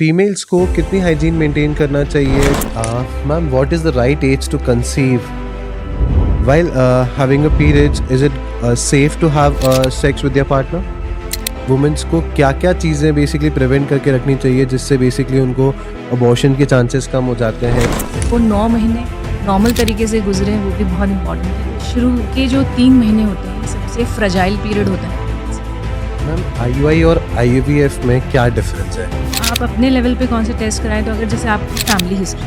Females को कितनी hygiene maintain करना चाहिए? Ma'am, what is the right age to conceive? While having a periods, is it safe to have sex with your partner? Women's को क्या क्या चीज़ें basically prevent करके रखनी चाहिए जिससे बेसिकली उनको अबॉर्शन के चांसेस कम हो जाते हैं? वो 9 महीने नॉर्मल तरीके से गुजरे वो भी बहुत इंपॉर्टेंट है। शुरू के जो 3 महीने होते हैं सबसे फ्रजाइल पीरियड होता है। मैम, IUI और IVF में क्या डिफरेंस है? आप अपने लेवल पे कौन से टेस्ट कराएं, तो अगर जैसे आपकी फैमिली हिस्ट्री,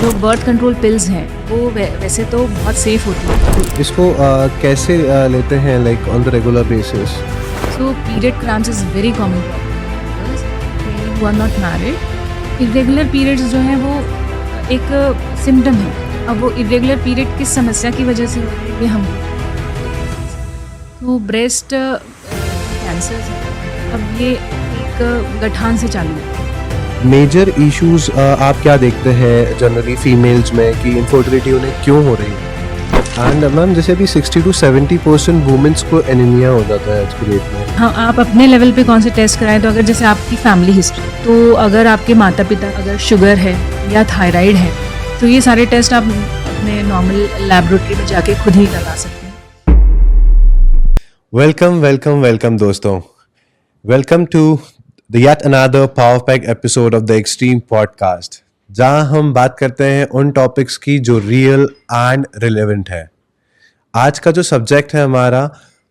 जो बर्थ कंट्रोल पिल्स हैं वो वैसे तो बहुत सेफ होती है। इसको कैसे लेते हैं, like on the regular basis? So period cramps is very common problem who are not married. Irregular periods जो हैं वो एक सिम्टम है। अब वो इरेगुलर पीरियड किस समस्या की वजह से हो रही है ये हम तो ब्रेस्ट कैंसर है, अब ये एक गठान से चालू है। मेजर इश्यूज आप क्या देखते हैं जनरली फीमेल्स में कि इनफर्टिलिटी उन्हें क्यों हो रही है? एंड मैम, जैसे अभी 60 to 70% वुमेन्स को एनीमिया हो जाता है आज की डेट में। हाँ, आप अपने लेवल पे कौन से टेस्ट कराएं, तो अगर जैसे आपकी फैमिली हिस्ट्री, तो अगर आपके माता पिता अगर शुगर है या थायराइड है तो ये सारे टेस्ट आप अपने नॉर्मल लैबोरेटरी में जाके खुद ही करा सकते हैं। वेलकम दोस्तों, welcome to the yet another power pack episode of the Extreme Podcast, जहाँ हम बात करते हैं उन टॉपिक्स की जो रियल एंड रिलेवेंट है। आज का जो सब्जेक्ट है हमारा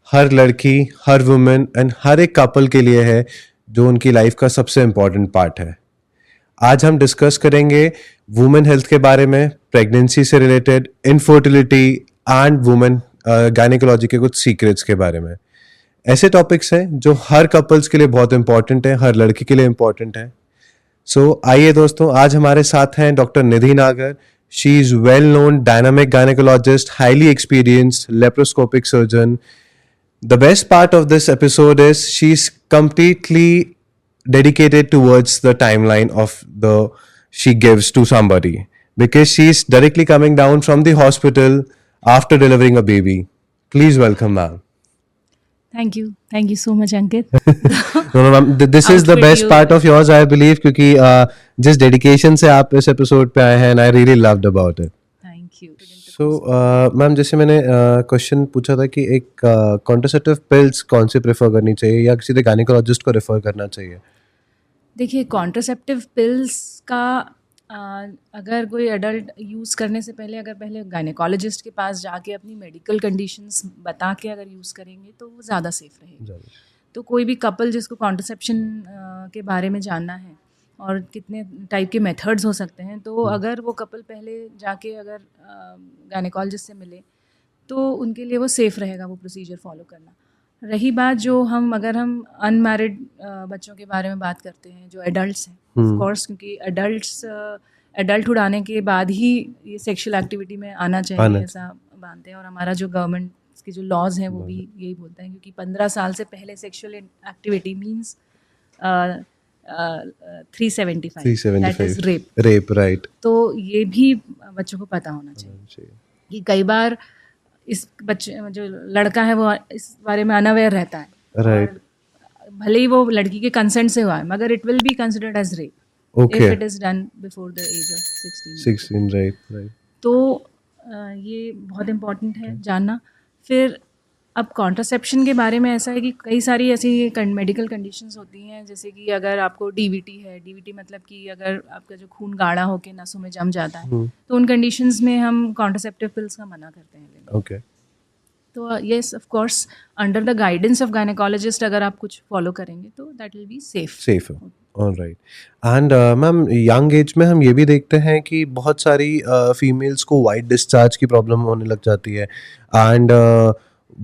हर लड़की, हर वुमेन एंड हर एक कपल के लिए है, जो उनकी लाइफ का सबसे इम्पॉर्टेंट पार्ट है। आज हम डिस्कस करेंगे वुमेन हेल्थ के बारे में, प्रेगनेंसी से related, infertility and women gynaecology के कुछ सीक्रेट्स के बारे में। ऐसे टॉपिक्स हैं जो हर कपल्स के लिए बहुत इंपॉर्टेंट है, हर लड़की के लिए इंपॉर्टेंट है। सो आइए दोस्तों, आज हमारे साथ हैं डॉक्टर निधि नागर। She is well known dynamic gynaecologist, highly experienced laparoscopic surgeon. The best part of this episode is she is completely dedicated towards the timeline of the she gives to somebody, because she is directly coming down from the hospital after delivering a baby. Please welcome ma'am. Thank you so much, Ankit. No, ma'am, this is the best part of yours, I believe, क्योंकि जिस dedication से आप इस episode पे आए हैं, and I really loved about it. Thank you. So, ma'am, जैसे मैंने क्वेश्चन पूछा था कि एक कॉन्ट्रासेप्टिव पिल्स कौन सी प्रेफर करनी चाहिए या सीधे गायनेकोलॉजिस्ट को रेफर करना चाहिए? देखिए, कॉन्ट्रासेप्टिव पिल्स का अगर कोई एडल्ट यूज़ करने से पहले अगर पहले गायनेकोलॉजिस्ट के पास जाके अपनी मेडिकल कंडीशंस बता के अगर यूज़ करेंगे तो वो ज़्यादा सेफ रहेगा। तो कोई भी कपल जिसको कॉन्ट्रासेप्शन के बारे में जानना है और कितने टाइप के मेथड्स हो सकते हैं, तो अगर वो कपल पहले जाके अगर गायनेकोलॉजिस्ट से मिले तो उनके लिए वो सेफ़ रहेगा वो प्रोसीजर फॉलो करना। रही बात जो अगर हम अनमैरिड बच्चों के बारे में बात करते हैं, जो एडल्ट्स हैं, ऑफ कोर्स, क्योंकि एडल्टहुड आने के बाद ही ये सेक्सुअल एक्टिविटी में आना चाहिए, ऐसा मानते हैं। और हमारा जो गवर्नमेंट के जो लॉज हैं वो भी यही बोलते हैं, क्योंकि 15 साल से पहले sexual activity means 375 that is rape, right. तो ये भी बच्चों को पता होना चाहिए कि कई बार इस बच्चे जो लड़का है वो इस बारे में अनअवेयर रहता है, राइट। भले ही वो लड़की के कंसेंट से हुआ है, मगर it will be considered as rape if it is done before the age of 16, right. तो ये बहुत इम्पोर्टेंट है जानना। फिर अब कॉन्ट्रासेप्शन के बारे में ऐसा है कि कई सारी ऐसी मेडिकल कंडीशंस होती हैं, जैसे कि अगर आपको डीवीटी है, डीवीटी मतलब कि अगर आपका जो खून गाढ़ा होकर नसों में जम जाता है, तो उन कंडीशंस में हम कॉन्ट्रासेप्टिव पिल्स का मना करते हैं। ओके। तो yes, of course, under the guidance of gynaecologist अगर आप कुछ फॉलो करेंगे तो that will be safe. Alright. And ma'am, young age में हम ये भी देखते हैं कि बहुत सारी फीमेल्स को वाइट डिस्चार्ज की प्रॉब्लम होने लग जाती है, एंड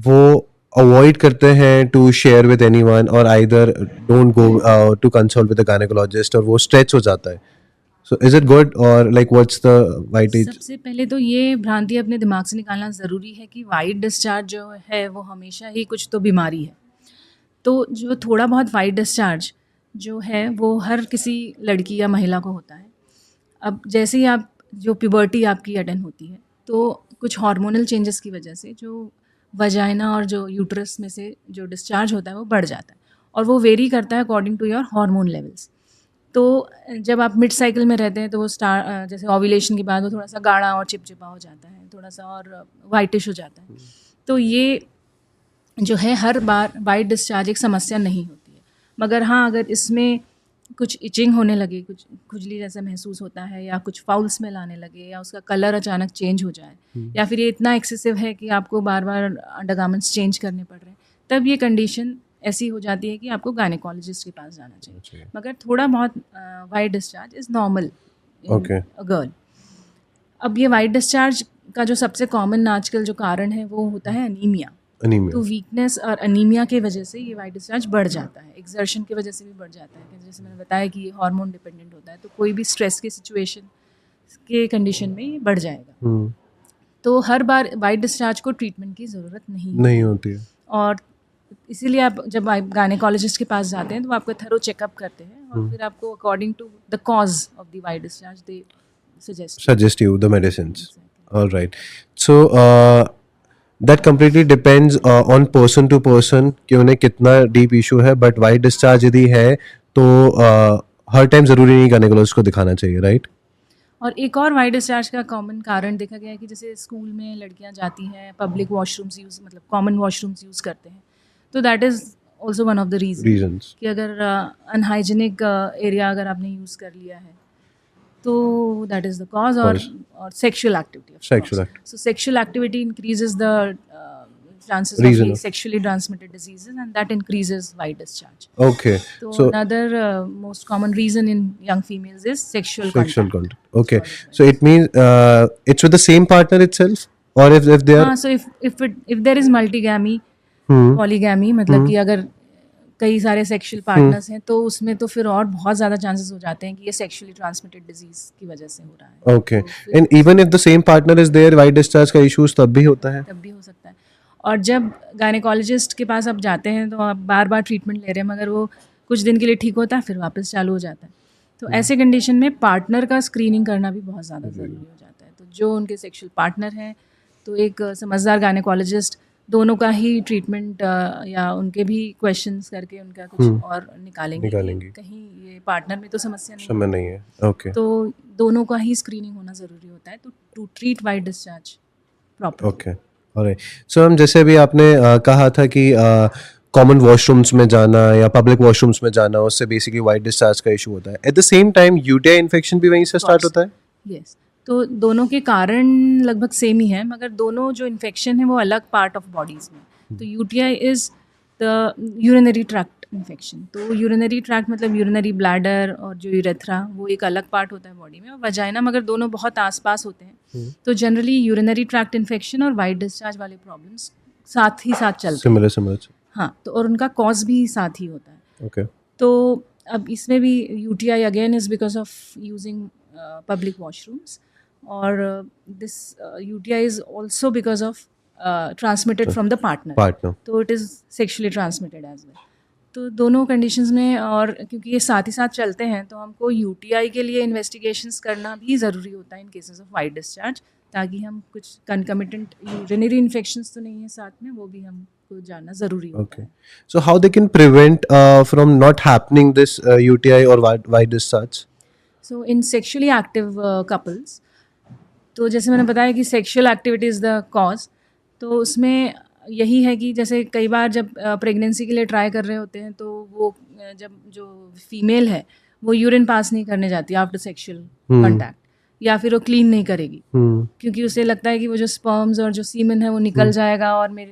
वो अवॉइड करते हैं टू शेयर विद एनीवन और either don't go to consult with the gynaecologist, और वो स्ट्रेच हो जाता है। सो इज इट गुड और like what's the white age? सबसे पहले तो ये भ्रांति अपने दिमाग से निकालना ज़रूरी है कि वाइट डिस्चार्ज जो है वो हमेशा ही कुछ तो बीमारी है। तो जो थोड़ा बहुत वाइट डिस्चार्ज जो है वो हर किसी लड़की या महिला को होता है। अब जैसे ही आप जो प्यूबर्टी आपकी अटेंड होती है, तो कुछ हार्मोनल चेंजेस की वजह से जो वजाइना और जो यूट्रस में से जो डिस्चार्ज होता है वो बढ़ जाता है, और वो वेरी करता है according to your hormone levels. तो जब आप मिड साइकिल में रहते हैं तो वो जैसे ओव्यूलेशन के बाद वो थोड़ा सा गाढ़ा और चिपचिपा हो जाता है, थोड़ा सा और वाइटिश हो जाता है। तो ये जो है हर बार वाइट डिस्चार्ज एक समस्या नहीं होती है, मगर हाँ अगर इसमें कुछ इचिंग होने लगे, कुछ खुजली जैसा महसूस होता है, या कुछ फाउल स्मेल आने लगे, या उसका कलर अचानक चेंज हो जाए, या फिर ये इतना एक्सेसिव है कि आपको बार बार अंडरगारमेंट्स चेंज करने पड़ रहे हैं, तब ये कंडीशन ऐसी हो जाती है कि आपको गायनेकोलॉजिस्ट के पास जाना चाहिए। मगर थोड़ा बहुत white discharge is normal Okay. A girl. अब ये वाइट डिस्चार्ज का जो सबसे कॉमन आजकल जो कारण है वो होता है अनीमिया। Anemia. तो वीकनेस और अनीमिया के वजह से ये वाइट डिस्चार्ज बढ़ जाता है, एक्सर्शन की वजह से भी बढ़ जाता है, कि जैसे मैंने बताया कि ये हार्मोन डिपेंडेंट होता है, तो कोई भी स्ट्रेस की सिचुएशन के कंडीशन में ये बढ़ जाएगा। तो हर बार वाइट डिस्चार्ज को ट्रीटमेंट की ज़रूरत नहीं होती है। और इसीलिए आप जब गायनेकोलॉजिस्ट के पास जाते हैं तो वो आपका थरो चेकअप करते हैं और फिर आपको according to the cause of the white discharge they Suggest you the medicines. All right. So that completely depends on person to person कि उन्हें कितना deep issue है, but white discharge यदि है तो हर टाइम ज़रूरी नहीं गायनेकोलॉजिस्ट को दिखाना चाहिए, राइट? और एक और वाइट डिस्चार्ज का कॉमन कारण देखा गया है कि जैसे स्कूल में लड़कियां जाती हैं, पब्लिक वॉशरूम्स यूज़ मतलब कॉमन वॉशरूम्स यूज़ करते हैं, तो that is also one of the reasons कि अगर अनहाइजीनिक एरिया अगर आपने यूज़ कर लिया है तो दैट इज़ द कॉज। और sexual activity, so sexual activity increases the chances of sexually transmitted diseases, and that increases white discharge. Okay. So another most common reason in young females is sexual contact. Okay. So it means it's with the same partner itself, or if they are. So if there is multigamy, polygamy, मतलब कि अगर कई सारे sexual partners हैं तो उसमें तो फिर और बहुत ज़्यादा चांसेस हो जाते हैं कि ये सेक्सुअली ट्रांसमिटेड डिजीज की वजह से हो रहा है। Okay. And even if the same partner is there, white discharge का issues तब भी होता है? तब भी हो सकता है। और जब गायनेकोलॉजिस्ट के पास आप जाते हैं तो आप बार बार ट्रीटमेंट ले रहे हैं, मगर वो कुछ दिन के लिए ठीक होता है फिर वापस चालू हो जाता है। तो ऐसे कंडीशन में पार्टनर का स्क्रीनिंग करना भी बहुत ज़्यादा ज़रूरी हो जाता है। तो जो उनके सेक्सुअल पार्टनर हैं तो एक समझदार गायनेकोलॉजिस्ट दोनों का ही ट्रीटमेंट या उनके भी क्वेश्चंस करके उनका कुछ और निकालेंगे। कहीं ये पार्टनर में तो समस्या नहीं है। ओके। तो दोनों का ही स्क्रीनिंग होना ज़रूरी होता है to treat white discharge properly. Okay. Alright. So हम जैसे अभी आपने कहा था कि कॉमन वॉशरूम्स में जाना या पब्लिक वॉशरूम्स में जाना उससे बेसिकली वाइट डिस्चार्ज का इशू होता है। At the same time UTI infection भी वहीं से स्टार्ट होता है? यस। तो दोनों के कारण लगभग सेम ही है, मगर दोनों जो इन्फेक्शन है वो अलग पार्ट ऑफ बॉडीज़ में। तो UTI is the urinary tract infection. तो यूरिनरी ट्रैक्ट मतलब यूरिनरी ब्लैडर और जो यूरेथ्रा वो एक अलग पार्ट होता है बॉडी में, और वजाइना मगर दोनों बहुत आसपास होते हैं। तो जनरली यूरिनरी ट्रैक्ट इन्फेक्शन और वाइट डिस्चार्ज वाले प्रॉब्लम्स साथ ही साथ चलते हैं। सिमिलर। हाँ, तो और उनका कॉज भी साथ ही होता है। ओके। तो अब इसमें भी UTI again is because of using public washrooms, और this UTI is also because of transmitted from the partner. तो it is sexually transmitted as well. तो दोनों कंडीशंस में, और क्योंकि ये साथ ही साथ चलते हैं तो हमको UTI के लिए इन्वेस्टिगेशंस करना भी ज़रूरी होता है इन केसेस ऑफ वाइट डिस्चार्ज, ताकि हम कुछ कंकमिटेंट यूरिनरी इन्फेक्शंस तो नहीं है साथ में, वो भी हमको जानना ज़रूरी होता है। So how they can prevent from not happening this UTI or white discharge? So in sexually active couples, तो जैसे मैंने बताया कि sexual activity is the cause, तो उसमें यही है कि जैसे कई बार जब प्रेगनेंसी के लिए ट्राई कर रहे होते हैं तो वो जब जो फीमेल है वो यूरिन पास नहीं करने जाती आफ्टर सेक्सुअल कॉन्टैक्ट, या फिर वो क्लीन नहीं करेगी क्योंकि उसे लगता है कि वो जो स्पर्म्स और जो सीमेन है वो निकल जाएगा और मैं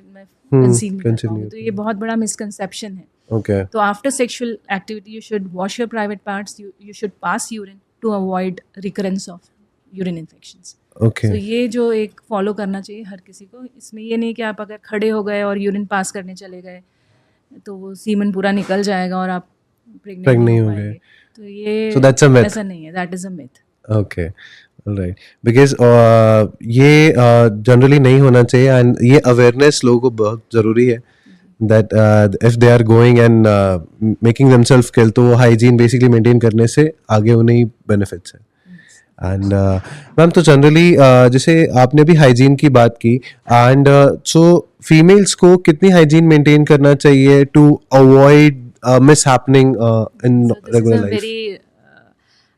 कंसीव नहीं कर पाऊंगी। तो ये बहुत बड़ा मिसकंसेप्शन है। Okay. तो after sexual activity you should wash your private parts, you should pass urine to avoid recurrence of urine infections. Okay. तो ये जो एक फॉलो करना चाहिए हर किसी को। इसमें ये नहीं कि आप अगर खड़े हो गए और यूरिन पास करने चले गए तो वो सीमन पूरा निकल जाएगा और आप प्रेग्नेंट नहीं हो पाएंगे। तो ये So that's a myth. ऐसा नहीं है, that is a myth. Okay. Alright. Because ये जनरली नहीं होना चाहिए, एंड ये अवेयरनेस लोगों को बहुत ज़रूरी है that if they are going and making themselves kill, तो वो हाइजीन बेसिकली मेंटेन करने से आगे उन्हें बेनिफिट्स है। एंड मैम तो जनरली जैसे आपने भी हाइजीन की बात की, एंड सो फीमेल्स को कितनी हाइजीन मेंटेन करना चाहिए to avoid mishappening in regular life? Very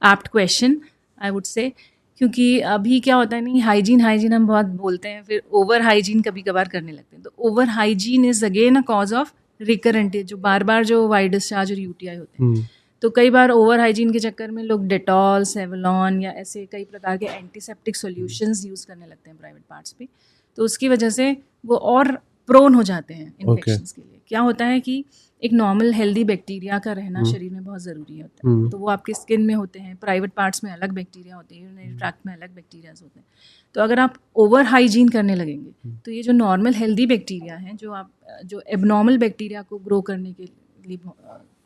apt question I would say, क्योंकि अभी क्या होता है नहीं, हाइजीन हम बहुत बोलते हैं, फिर ओवर हाइजीन कभी कभार करने लगते हैं। तो over hygiene is again a cause of recurrent, जो बार बार जो वाई डिस्चार्ज और यूटीआई होते हैं। तो कई बार ओवर हाइजीन के चक्कर में लोग डेटॉल, सेवलॉन या ऐसे कई प्रकार के एंटीसेप्टिक सॉल्यूशंस यूज़ करने लगते हैं प्राइवेट पार्ट्स पे। तो उसकी वजह से वो और प्रोन हो जाते हैं इन्फेक्शंस के लिए। क्या होता है कि एक नॉर्मल हेल्दी बैक्टीरिया का रहना शरीर में बहुत ज़रूरी होता है। तो वो आपके स्किन में होते हैं, प्राइवेट पार्ट्स में अलग बैक्टीरिया होते हैं, यूरिनरी ट्रैक्ट में अलग बैक्टीरियाज होते हैं। तो अगर आप ओवर हाइजीन करने लगेंगे तो ये जो नॉर्मल हेल्दी बैक्टीरिया हैं, जो एबनॉर्मल बैक्टीरिया को ग्रो करने के लिए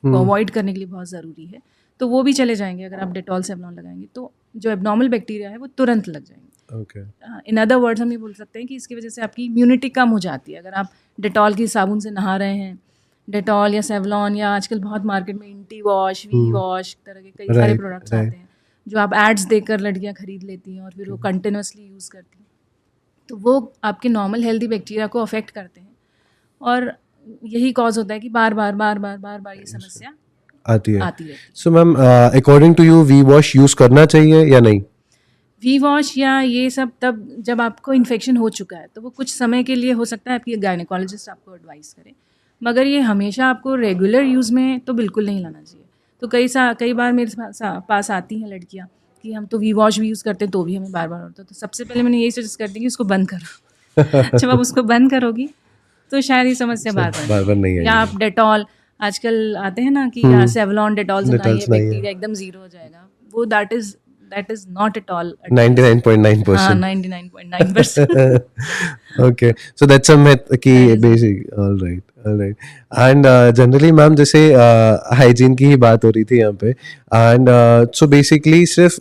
को अवॉइड करने के लिए बहुत ज़रूरी है, तो वो भी चले जाएंगे। अगर आप डेटॉल सेवलॉन लगाएंगे तो जो एबनॉर्मल बैक्टीरिया है वो तुरंत लग जाएंगे। इन अदर वर्ड्स हम ये बोल सकते हैं कि इसकी वजह से आपकी इम्यूनिटी कम हो जाती है। अगर आप डेटॉल की साबुन से नहा रहे हैं, डेटॉल या सेवलॉन, या आजकल बहुत मार्केट में इंटी वॉश, वी वॉश तरह के कई सारे प्रोडक्ट्स आते हैं जो आप एड्स देखकर लड़कियां खरीद लेती हैं और फिर वो कंटिन्यूसली यूज़ करती हैं। तो वो आपके नॉर्मल हेल्दी बैक्टीरिया को अफेक्ट करते हैं और यही कॉज होता है कि बार बार ये समस्या आती है। रहती है। So ma'am, according to you V wash use करना चाहिए या नहीं? वी वॉश या ये सब तब जब आपको इन्फेक्शन हो चुका है, तो वो कुछ समय के लिए हो सकता है आपकी गायनेकोलॉजिस्ट आपको एडवाइस करे, मगर ये हमेशा आपको रेगुलर यूज़ में तो बिल्कुल नहीं लाना चाहिए। तो कई बार मेरे पास आती हैं लड़कियाँ कि हम तो वी वॉश भी यूज़ करते हैं तो भी हमें बार बार होता है। तो सबसे पहले मैंने यही सजेस्ट करती हूँ कि उसको बंद करो। जब आप उसको बंद करोगी तो शायद ये समस्या बार बार नहीं आएगी। या आप डेटॉल आजकल आते हैं ना कि या सेवलॉन डेटॉल से नहाइए, बैक्टीरिया एकदम जीरो हो जाएगा। वो that is not at all 99.9%. हाँ 99.9%. Okay, so that's a myth की basic. All right. And generally ma'am, जैसे हाइजीन की ही बात हो रही थी यहाँ पे, and so basically सिर्फ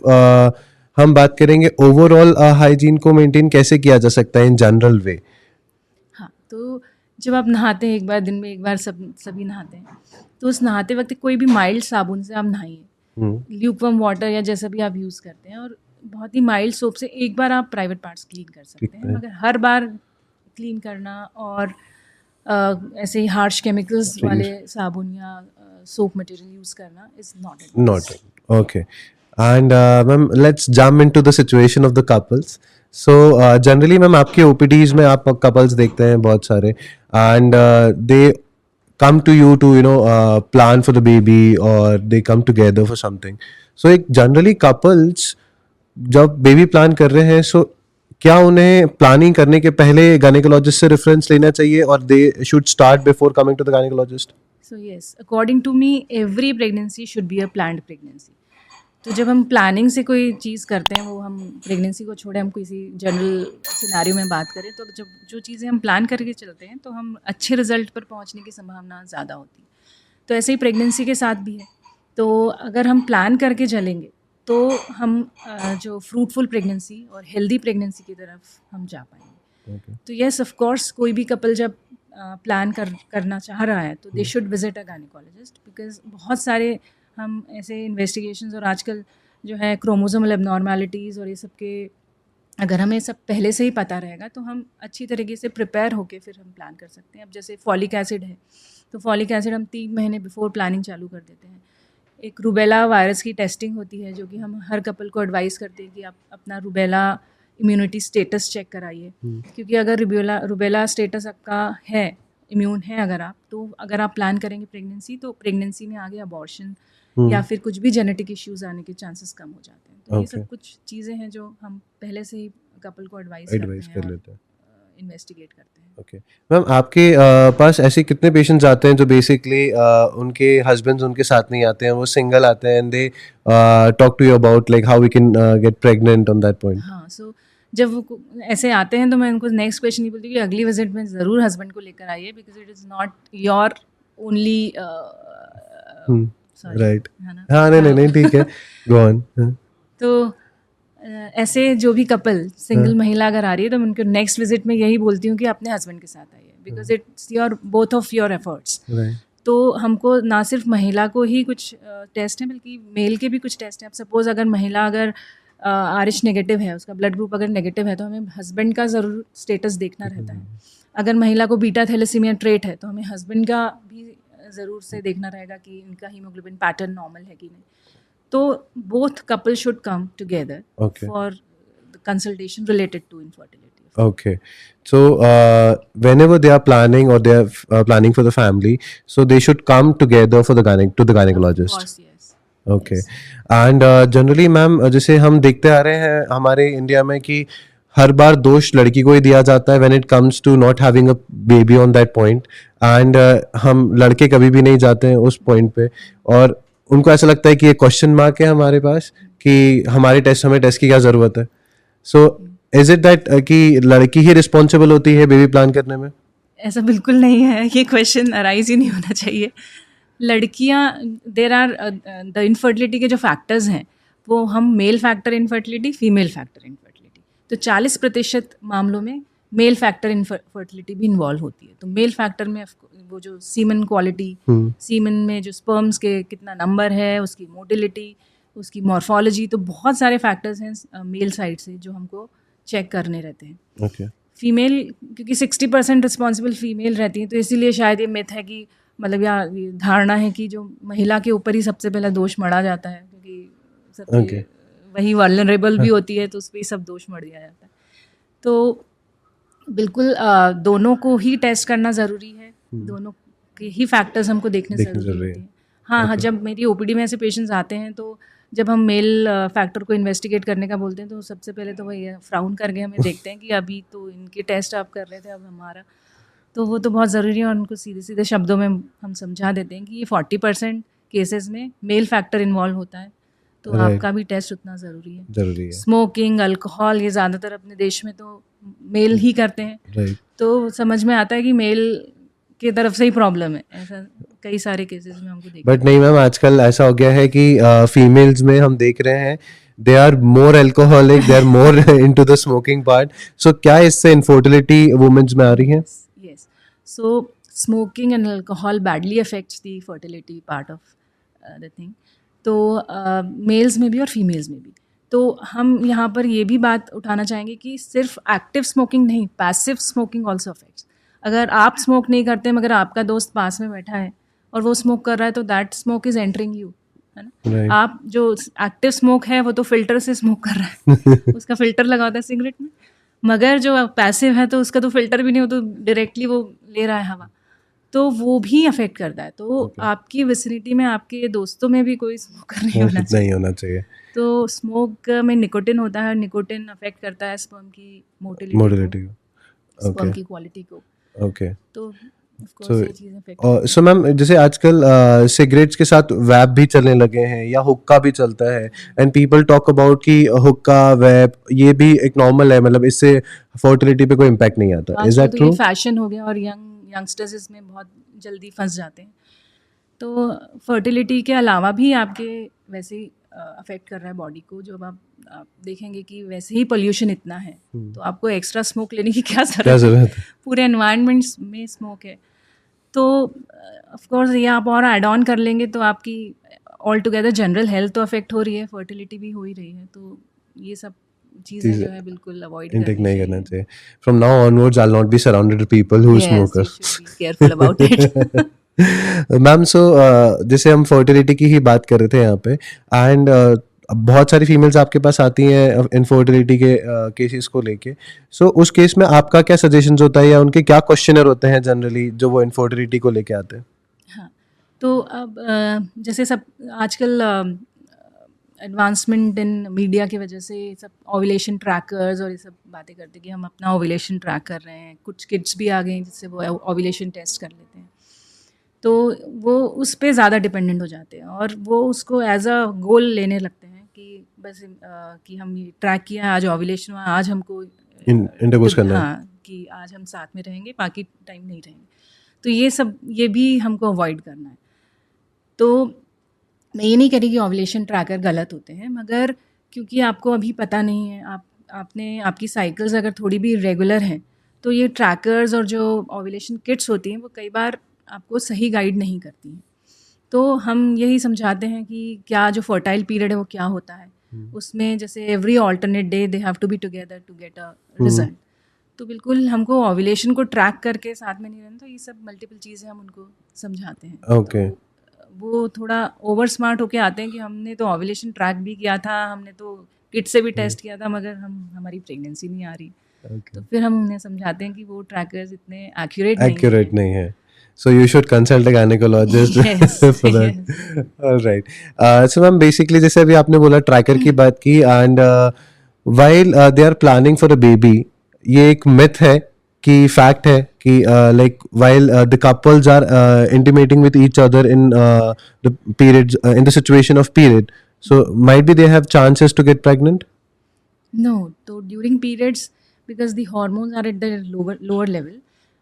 हम बात करेंगे ओवरऑल हाइजीन को मेंटेन कैसे किया जा सकता है इन जनरल वे? हाँ, तो जब आप नहाते हैं, एक बार दिन में एक बार सभी नहाते हैं, तो उस नहाते वक्त कोई भी माइल्ड साबुन से आप नहाइए, ल्यूकवार्म वाटर या जैसा भी आप यूज़ करते हैं, और बहुत ही माइल्ड सोप से एक बार आप प्राइवेट पार्ट्स क्लीन कर सकते हैं। मगर हर बार क्लीन करना और ऐसे ही हार्श केमिकल्स वाले साबुन या सोप मटेरियल यूज़ करना is not Okay. And ma'am, let's jump into the situation of the couples. So generally ma'am, आपके OPDs में आप couples देखते हैं बहुत सारे, and they come to you to plan for the baby, or they come together for something. So एक generally couples जब baby plan कर रहे हैं, सो क्या उन्हें प्लानिंग करने के पहले गायनेकोलॉजिस्ट से रेफरेंस लेना चाहिए, और they should start before coming to the gynaecologist? So yes, according to me every pregnancy should be a planned pregnancy. तो जब हम प्लानिंग से कोई चीज़ करते हैं, वो हम प्रेगनेंसी को छोड़े हम किसी जनरल सिनेरियो में बात करें, तो जब जो चीज़ें हम प्लान करके चलते हैं तो हम अच्छे रिजल्ट पर पहुंचने की संभावना ज़्यादा होती है। तो ऐसे ही प्रेगनेंसी के साथ भी है। तो अगर हम प्लान करके चलेंगे तो हम जो फ्रूटफुल प्रेगनेंसी और हेल्दी प्रेगनेंसी की तरफ हम जा पाएंगे। तो येस, ऑफ कोर्स, कोई भी कपल जब प्लान करना चाह रहा है तो they should visit a gynaecologist, because बहुत सारे हम ऐसे इन्वेस्टिगेशंस और आजकल जो है क्रोमोसोमल एबनॉर्मेलिटीज़ और ये सब के, अगर हमें सब पहले से ही पता रहेगा तो हम अच्छी तरीके से प्रिपेयर होके फिर हम प्लान कर सकते हैं। अब जैसे फॉलिक एसिड है, तो फॉलिक एसिड हम 3 महीने बिफोर प्लानिंग चालू कर देते हैं। एक रूबेला वायरस की टेस्टिंग होती है, जो कि हम हर कपल को एडवाइस करते हैं कि आप अपना रूबेला इम्यूनिटी स्टेटस चेक कराइए, क्योंकि अगर रूबेला स्टेटस आपका है, इम्यून है अगर आप प्लान करेंगे प्रेगनेंसी, तो प्रेगनेंसी में आगे अबॉर्शन या फिर कुछ भी जेनेटिक इश्यूज आने के चांसेस कम हो जाते हैं। तो ये सब कुछ चीज़ें हैं जो हम पहले से ही कपल को एडवाइस कर लेते हैं, इन्वेस्टिगेट करते हैं। ओके मैम, आपके पास ऐसे कितने पेशेंट्स आते हैं जो बेसिकली उनके हस्बैंड्स उनके साथ नहीं आते हैं, वो सिंगल आते हैं, and they talk to you about like how we can get pregnant on that point? हाँ, सो जब वो ऐसे आते हैं तो मैं उनको नेक्स्ट क्वेश्चन ही बोलती हूँ कि अगली विजिट में ज़रूर हस्बैंड को लेकर आइए, because it is not your only right. हाँ, नहीं, ठीक है, गो ऑन। तो ऐसे जो भी कपल सिंगल महिला अगर आ रही है तो मैं उनको नेक्स्ट विजिट में यही बोलती हूँ कि अपने हस्बैंड के साथ आइए, because it's your both of your efforts. तो हमको ना सिर्फ महिला को ही कुछ टेस्ट है, बल्कि मेल के भी कुछ टेस्ट हैं। अब सपोज़ अगर महिला अगर RH नेगेटिव है, उसका ब्लड ग्रुप अगर नेगेटिव है, तो हमें हस्बैंड का ज़रूर स्टेटस देखना रहता है। अगर महिला को बीटा थैलेसीमिया ट्रेट है, तो हमें हस्बैंड का भी ज़रूर से देखना रहेगा कि इनका हीमोग्लोबिन पैटर्न नॉर्मल है कि नहीं। तो both couples should come together Okay. for the consultation related to infertility. Okay. So whenever they are planning or they are planning for the family, so they should come together for the Of gynecologist. course, yes. Okay Yes. And generally ma'am जैसे हम देखते आ रहे हैं हमारे India में कि हर बार दोष लड़की को ही दिया जाता है when it comes to not having a baby on that point and हम लड़के कभी भी नहीं जाते हैं उस पॉइंट पे और उनको ऐसा लगता है कि ये क्वेश्चन मार्क है हमारे पास कि हमें टेस्ट की क्या ज़रूरत है सो इज इट दैट कि लड़की ही रिस्पॉन्सिबल होती है बेबी प्लान करने में ऐसा बिल्कुल नहीं है, ये क्वेश्चन अराइज ही नहीं होना चाहिए। लड़कियां, देर आर द इनफर्टिलिटी के जो फैक्टर्स हैं वो हम mail factor infertility, female factor infertility, तो 40% मामलों में मेल फैक्टर इनफर्टिलिटी भी इन्वॉल्व होती है। तो मेल फैक्टर में वो जो सीमन क्वालिटी, सीमन में जो स्पर्म्स के कितना नंबर है, उसकी मोटिलिटी, उसकी मॉर्फोलॉजी, तो बहुत सारे फैक्टर्स हैं मेल साइड से जो हमको चेक करने रहते हैं। ओके फीमेल क्योंकि 60% रिस्पॉन्सिबल फीमेल रहती हैं, तो इसीलिए शायद ये मिथ है कि मतलब या ये धारणा है कि जो महिला के ऊपर ही सबसे पहला दोष मढ़ा जाता है, क्योंकि सबसे Okay. वही वल्नरेबल भी होती है, तो उस पर ही सब दोष मढ़ दिया जाता है। तो बिल्कुल दोनों को ही टेस्ट करना ज़रूरी है, दोनों के ही फैक्टर्स हमको देखने देखने ज़रूरी ज़रूरी होते है। हैं। हाँ, जब मेरी ओपीडी में ऐसे पेशेंट्स आते हैं तो जब हम मेल फैक्टर को इन्वेस्टिगेट करने का बोलते हैं तो सबसे पहले तो वही फ्राउन करके हमें देखते हैं कि अभी तो इनके टेस्ट आप कर रहे थे, अब हमारा, तो वो तो बहुत ज़रूरी है और उनको सीधे सीधे शब्दों में हम समझा देते हैं कि ये 40% केसेस में मेल फैक्टर इन्वॉल्व होता है, तो Right. आपका भी टेस्ट उतना ज़रूरी है। ज़रूरी है स्मोकिंग, अल्कोहल, ये ज़्यादातर अपने देश में तो मेल ही करते हैं, राइट तो समझ में आता है कि मेल की तरफ से ही प्रॉब्लम है। ऐसा कई सारे केसेस में हमको देखा। बट नहीं मैम आजकल ऐसा हो गया है कि फीमेल्स में हम देख रहे हैं they are more alcoholic they are more into the smoking part so क्या इससे इनफर्टिलिटी वुमेन्स में आ रही है Yes. So smoking and alcohol badly affects the fertility part of the thing. तो मेल्स में भी और फीमेल्स में भी। तो हम यहाँ पर ये भी बात उठाना चाहेंगे कि सिर्फ एक्टिव स्मोकिंग नहीं, पैसिव स्मोकिंग ऑल्सो अफेक्ट्स। अगर आप स्मोक नहीं करते मगर आपका दोस्त पास में बैठा है और वो स्मोक कर रहा है, तो that smoke is entering you, है ना। Right. आप जो एक्टिव स्मोक है वो तो फिल्टर से स्मोक कर रहा है उसका फिल्टर लगा होता है सिगरेट में, मगर जो पैसिव है तो उसका तो फिल्टर भी नहीं हो, तो डायरेक्टली वो ले रहा है हवा, तो वो भी अफेक्ट करता है। तो आपकी विसिनिटी में, आपके दोस्तों में भी कोई स्मोकर नहीं होना चाहिए। नहीं होना चाहिए तो स्मोक में निकोटिन होता है, निकोटिन अफेक्ट करता है स्पर्म की मोटिलिटी मोटिलिटी को, स्पर्म ओके की क्वालिटी को, ओके तो of course ये चीज़ें affect और सो मैम जैसे आजकल सिगरेट्स के साथ वैप भी चलने लगे हैं या हुक्का भी चलता है एंड पीपल टॉक अबाउट कि हुक्का वैप ये भी एक नॉर्मल है मतलब इससे फर्टिलिटी पे कोई इम्पैक्ट नहीं आता इज आजकल दैट तो ट्रू ये फैशन हो गया और यंगस्टर्स इसमें बहुत जल्दी फंस जाते हैं। तो फर्टिलिटी के अलावा भी आपके वैसे ही अफेक्ट कर रहा है बॉडी को। जब आप देखेंगे कि वैसे ही पोल्यूशन इतना है तो आपको एक्स्ट्रा स्मोक लेने की क्या ज़रूरत है, पूरे एनवायरनमेंट में स्मोक है। तो ऑफ कोर्स ये आप और ऐड ऑन कर लेंगे तो आपकी ऑल टुगेदर जनरल हेल्थ तो अफेक्ट हो रही है, फर्टिलिटी भी हो ही रही है, तो ये सब चीज़ें जो है बिल्कुल अवॉइड इंटेक नहीं करना चाहिए from now onwards I will not be surrounded with people who smokers careful about it. Ma'am so जैसे हम फर्टिलिटी की ही बात कर रहे थे यहाँ पे एंड बहुत सारी फीमेल्स आपके पास आती हैं इनफर्टिलिटी के केसेस को लेके सो उस केस में आपका क्या सजेशंस होता है या उनके क्या क्वेश्चनर होते हैं जनरली जो वो इनफर्टिलिटी को लेके आते हैं हाँ, तो अब जैसे सब आजकल एडवांसमेंट इन मीडिया की वजह से सब ओव्यूलेशन ट्रैकर्स और ये सब बातें करते हैं कि हम अपना ओव्यूलेशन ट्रैक कर रहे हैं। कुछ किट्स भी आ गए हैं जिससे वो ओव्यूलेशन टेस्ट कर लेते हैं, तो वो उस पे ज़्यादा डिपेंडेंट हो जाते हैं और वो उसको एज अ गोल लेने लगते हैं कि बस कि हम ये ट्रैक किया, आज ओव्यूलेशन हुआ, आज हमको इंटरकोर्स करना है हाँ कि आज हम साथ में रहेंगे, बाकी टाइम नहीं रहेंगे। तो ये भी हमको अवॉइड करना है। तो मैं ये नहीं कह रही कि ओव्यूलेशन ट्रैकर गलत होते हैं, मगर क्योंकि आपको अभी पता नहीं है, आपकी साइकिल्स अगर थोड़ी भी रेगुलर हैं तो ये ट्रैकर्स और जो ओव्यूलेशन किट्स होती हैं वो कई बार आपको सही गाइड नहीं करती हैं। तो हम यही समझाते हैं कि क्या जो फर्टाइल पीरियड है वो क्या होता है, उसमें जैसे every alternate day they have to be together to get a result. तो बिल्कुल हमको ओव्यूलेशन को ट्रैक करके साथ में नहीं रहना, तो ये सब मल्टीपल चीज़ें हम उनको समझाते हैं। ओके वो थोड़ा ओवर स्मार्ट होके आते हैं कि हमने तो ओव्यूलेशन ट्रैक भी किया था, हमने तो किट से भी टेस्ट किया था, मगर हमारी प्रेगनेंसी नहीं आ रही। तो फिर हम उन्हें समझाते हैं कि वो ट्रैकर्स इतने एक्यूरेट नहीं Accurate हैं। नहीं है. So you should consult a gynecologist Yes, for that. yes. All right. So ma'am basically जैसे अभी आपने बोला ट्रैकर की बात की and while they are planning for a baby, ये एक myth है कि फैक्ट है कि like while the couples are intimating with each other in the periods in the situation of period, so might be they have chances to get pregnant. No, so during periods, because the hormones are at the lower level,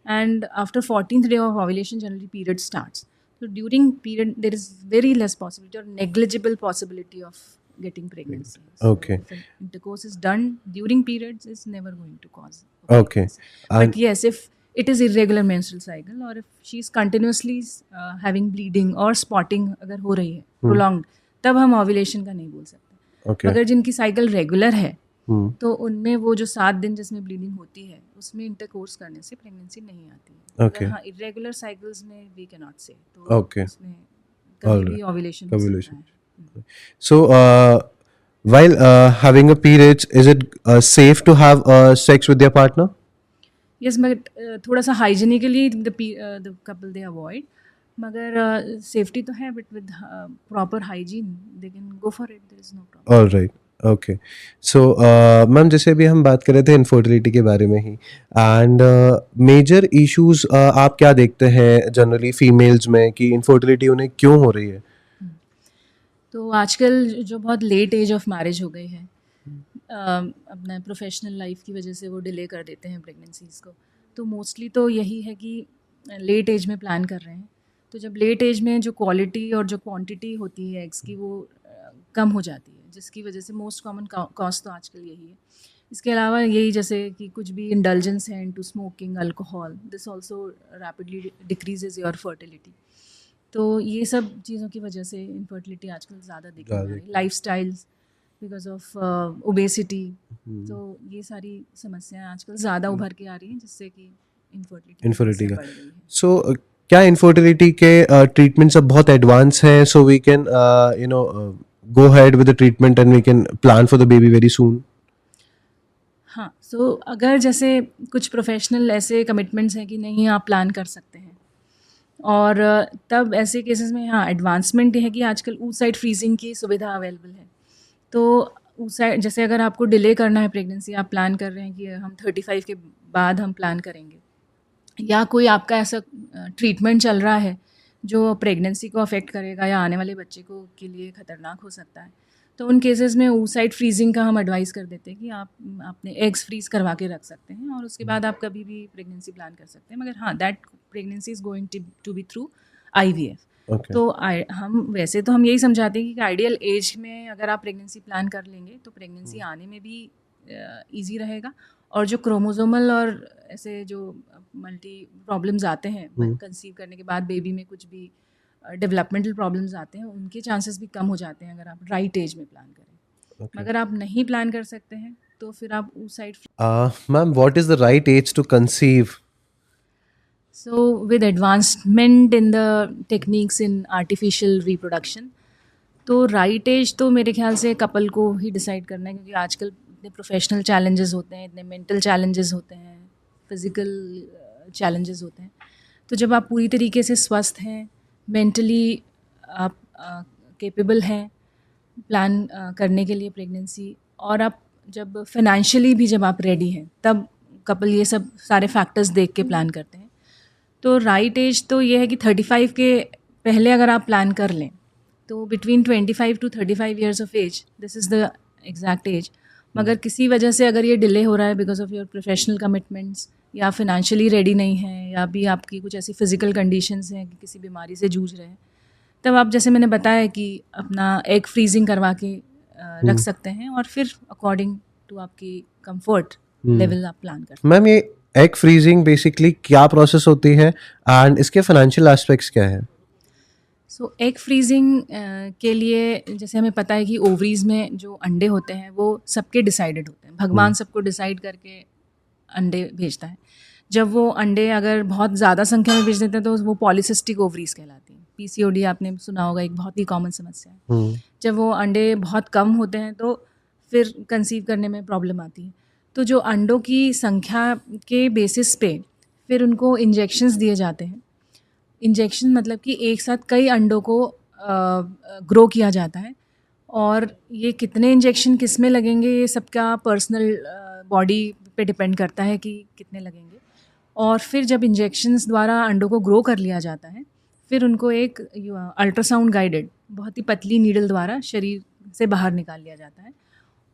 and after 14th day of ovulation, generally period starts. So during period, there is very less possibility or negligible possibility of getting pregnancy. So Okay. if an intercourse is done during periods, it's never going to cause. Okay. But yes, if it is irregular menstrual cycle or if she is continuously having bleeding or spotting अगर हो रही है prolonged, तब हम ovulation का नहीं बोल सकते। Okay. अगर जिनकी साइकिल रेगुलर है Hmm. तो उनमें वो जो 7 दिन जिसमें ब्लीडिंग होती है उसमें इंटरकोर्स करने से प्रेगनेंसी नहीं आती है। Okay. अगर हाँ इरेगुलर साइकिल्स में वी कैन नॉट से, तो Okay. उसमें कभी All भी right. ओव्यूलेशन हो Ovulation. सकता है। So, while having a period, is it safe to have sex with their partner? Yes, मगर थोड़ा सा hygienically the couple they avoid, मगर सेफ्टी तो है, but with proper hygiene they can go for it, there is no problem. All right. Okay. So, ma'am जैसे अभी हम बात कर रहे थे इनफर्टिलिटी के बारे में ही एंड मेजर इश्यूज आप क्या देखते हैं जनरली फीमेल्स में कि इनफर्टिलिटी उन्हें क्यों हो रही है? तो आजकल जो बहुत लेट एज ऑफ मैरिज हो गई है, अपना प्रोफेशनल लाइफ की वजह से वो डिले कर देते हैं प्रेगनेंसीज़ को। तो मोस्टली तो यही है कि लेट एज में प्लान कर रहे हैं। तो जब लेट एज में जो क्वालिटी और जो क्वांटिटी होती है एग्स की वो कम हो जाती है, जिसकी वजह से मोस्ट कॉमन कॉज तो आजकल यही है। इसके अलावा यही जैसे कि कुछ भी इंडल्जेंस है into smoking, alcohol, this also rapidly decreases your fertility. तो ये सब चीज़ों की वजह से इनफर्टिलिटी आजकल ज़्यादा दिखने लग रही है। Life styles because of obesity, तो ये सारी समस्याएं आजकल ज़्यादा उभर के आ रही हैं, जिससे कि इनफर्टिलिटी का बढ़ गई है। सो क्या इनफर्टिलिटी के ट्रीटमेंट्स अब बहुत एडवांस हैं so we can you know go ahead with the treatment and we can plan for the baby very soon? हाँ, सो अगर जैसे कुछ प्रोफेशनल ऐसे कमिटमेंट्स हैं कि नहीं आप प्लान कर सकते हैं, और तब ऐसे केसेस में हाँ एडवांसमेंट ये है कि आजकल ऊसाइड फ्रीजिंग की सुविधा अवेलेबल है। तो ऊसाइड जैसे अगर आपको डिले करना है प्रेगनेंसी, आप प्लान कर रहे हैं कि हम 35 के बाद हम प्लान करेंगे, या कोई आपका ऐसा ट्रीटमेंट चल रहा है जो प्रेगनेंसी को अफेक्ट करेगा या आने वाले बच्चे को के लिए ख़तरनाक हो सकता है, तो उन केसेस में ऊसाइड फ्रीजिंग का हम एडवाइस कर देते हैं कि आप अपने एग्स फ्रीज़ करवा के रख सकते हैं और उसके बाद आप कभी भी प्रेगनेंसी प्लान कर सकते हैं। मगर हाँ, that pregnancy is going to be through IVF। Okay. तो हम वैसे तो हम यही समझाते हैं कि आइडियल एज में अगर आप प्रेगनेंसी प्लान कर लेंगे तो प्रेगनेंसी आने में भी ईजी रहेगा, और जो क्रोमोसोमल और ऐसे जो मल्टी प्रॉब्लम्स आते हैं कंसीव करने के बाद बेबी में कुछ भी डेवलपमेंटल प्रॉब्लम्स आते हैं, उनके चांसेस भी कम हो जाते हैं अगर आप राइट एज में प्लान करें। Okay. अगर आप नहीं प्लान कर सकते हैं तो फिर आप उस side ma'am what is the right age to conceive? So with advancement in the techniques in artificial reproduction, तो राइट एज तो मेरे ख्याल से कपल को ही डिसाइड करना है, क्योंकि आजकल इतने प्रोफेशनल चैलेंजेस होते हैं, इतने मेंटल चैलेंजेस होते हैं, फिज़िकल चैलेंजेस होते हैं। तो जब आप पूरी तरीके से स्वस्थ हैं, मेंटली आप कैपेबल हैं प्लान करने के लिए प्रेगनेंसी, और आप जब फाइनेंशियली भी जब आप रेडी हैं, तब कपल ये सब सारे फैक्टर्स देख के प्लान करते हैं। तो राइट एज तो ये है कि 35 के पहले अगर आप प्लान कर लें तो between 25 to 35 years of age, this is the exact age. मगर किसी वजह से अगर ये डिले हो रहा है because of your professional commitments, या फिनेंशियली रेडी नहीं हैं, या भी आपकी कुछ ऐसी फिजिकल कंडीशंस हैं कि किसी बीमारी से जूझ रहे हैं, तब आप जैसे मैंने बताया कि अपना एग फ्रीजिंग करवा के रख सकते हैं, और फिर अकॉर्डिंग टू आपकी कंफर्ट लेवल आप प्लान कर सकते हैं। मैम ये एग फ्रीजिंग बेसिकली क्या प्रोसेस होती है एंड इसके फाइनेंशियल एस्पेक्ट्स क्या है? सो एग फ्रीजिंग के लिए जैसे हमें पता है कि ओवरीज में जो अंडे होते हैं वो सबके डिसाइडेड होते हैं, भगवान सबको डिसाइड करके अंडे भेजता है। जब वो अंडे अगर बहुत ज़्यादा संख्या में भेज देते हैं तो वो पॉलीसिस्टिक ओवरीज कहलाती हैं। पीसीओडी आपने सुना होगा, एक बहुत ही कॉमन समस्या है। हम्म, जब वो अंडे बहुत कम होते हैं तो फिर कंसीव करने में प्रॉब्लम आती है। तो जो अंडों की संख्या के बेसिस पे फिर उनको इंजेक्शंस दिए जाते हैं। इंजेक्शन मतलब कि एक साथ कई अंडों को ग्रो किया जाता है, और ये कितने इंजेक्शन किस में लगेंगे ये सबका पर्सनल बॉडी पे डिपेंड करता है कि कितने लगेंगे। और फिर जब इंजेक्शंस द्वारा अंडों को ग्रो कर लिया जाता है, फिर उनको एक अल्ट्रासाउंड गाइडेड बहुत ही पतली नीडल द्वारा शरीर से बाहर निकाल लिया जाता है।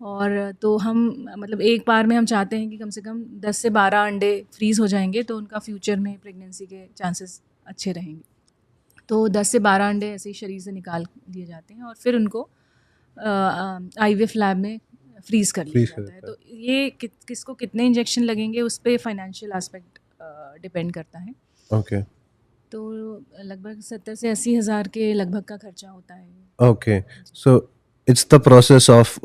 और तो हम मतलब एक बार में हम चाहते हैं कि कम से कम 10 से 12 अंडे फ्रीज़ हो जाएंगे, तो उनका फ्यूचर में प्रेगनेंसी के चांसेस अच्छे रहेंगे। तो 10 से 12 अंडे ऐसे ही शरीर से निकाल दिए जाते हैं और फिर उनको आईवीएफ लैब में फ्रीज़ कर लिया freeze कर जाता है। देता तो ये किसको कितने इंजेक्शन लगेंगे उस पे फाइनेंशियल एस्पेक्ट डिपेंड करता है। ओके तो लगभग 70 से 80 हज़ार के लगभग का खर्चा होता है। Okay, so it's the process of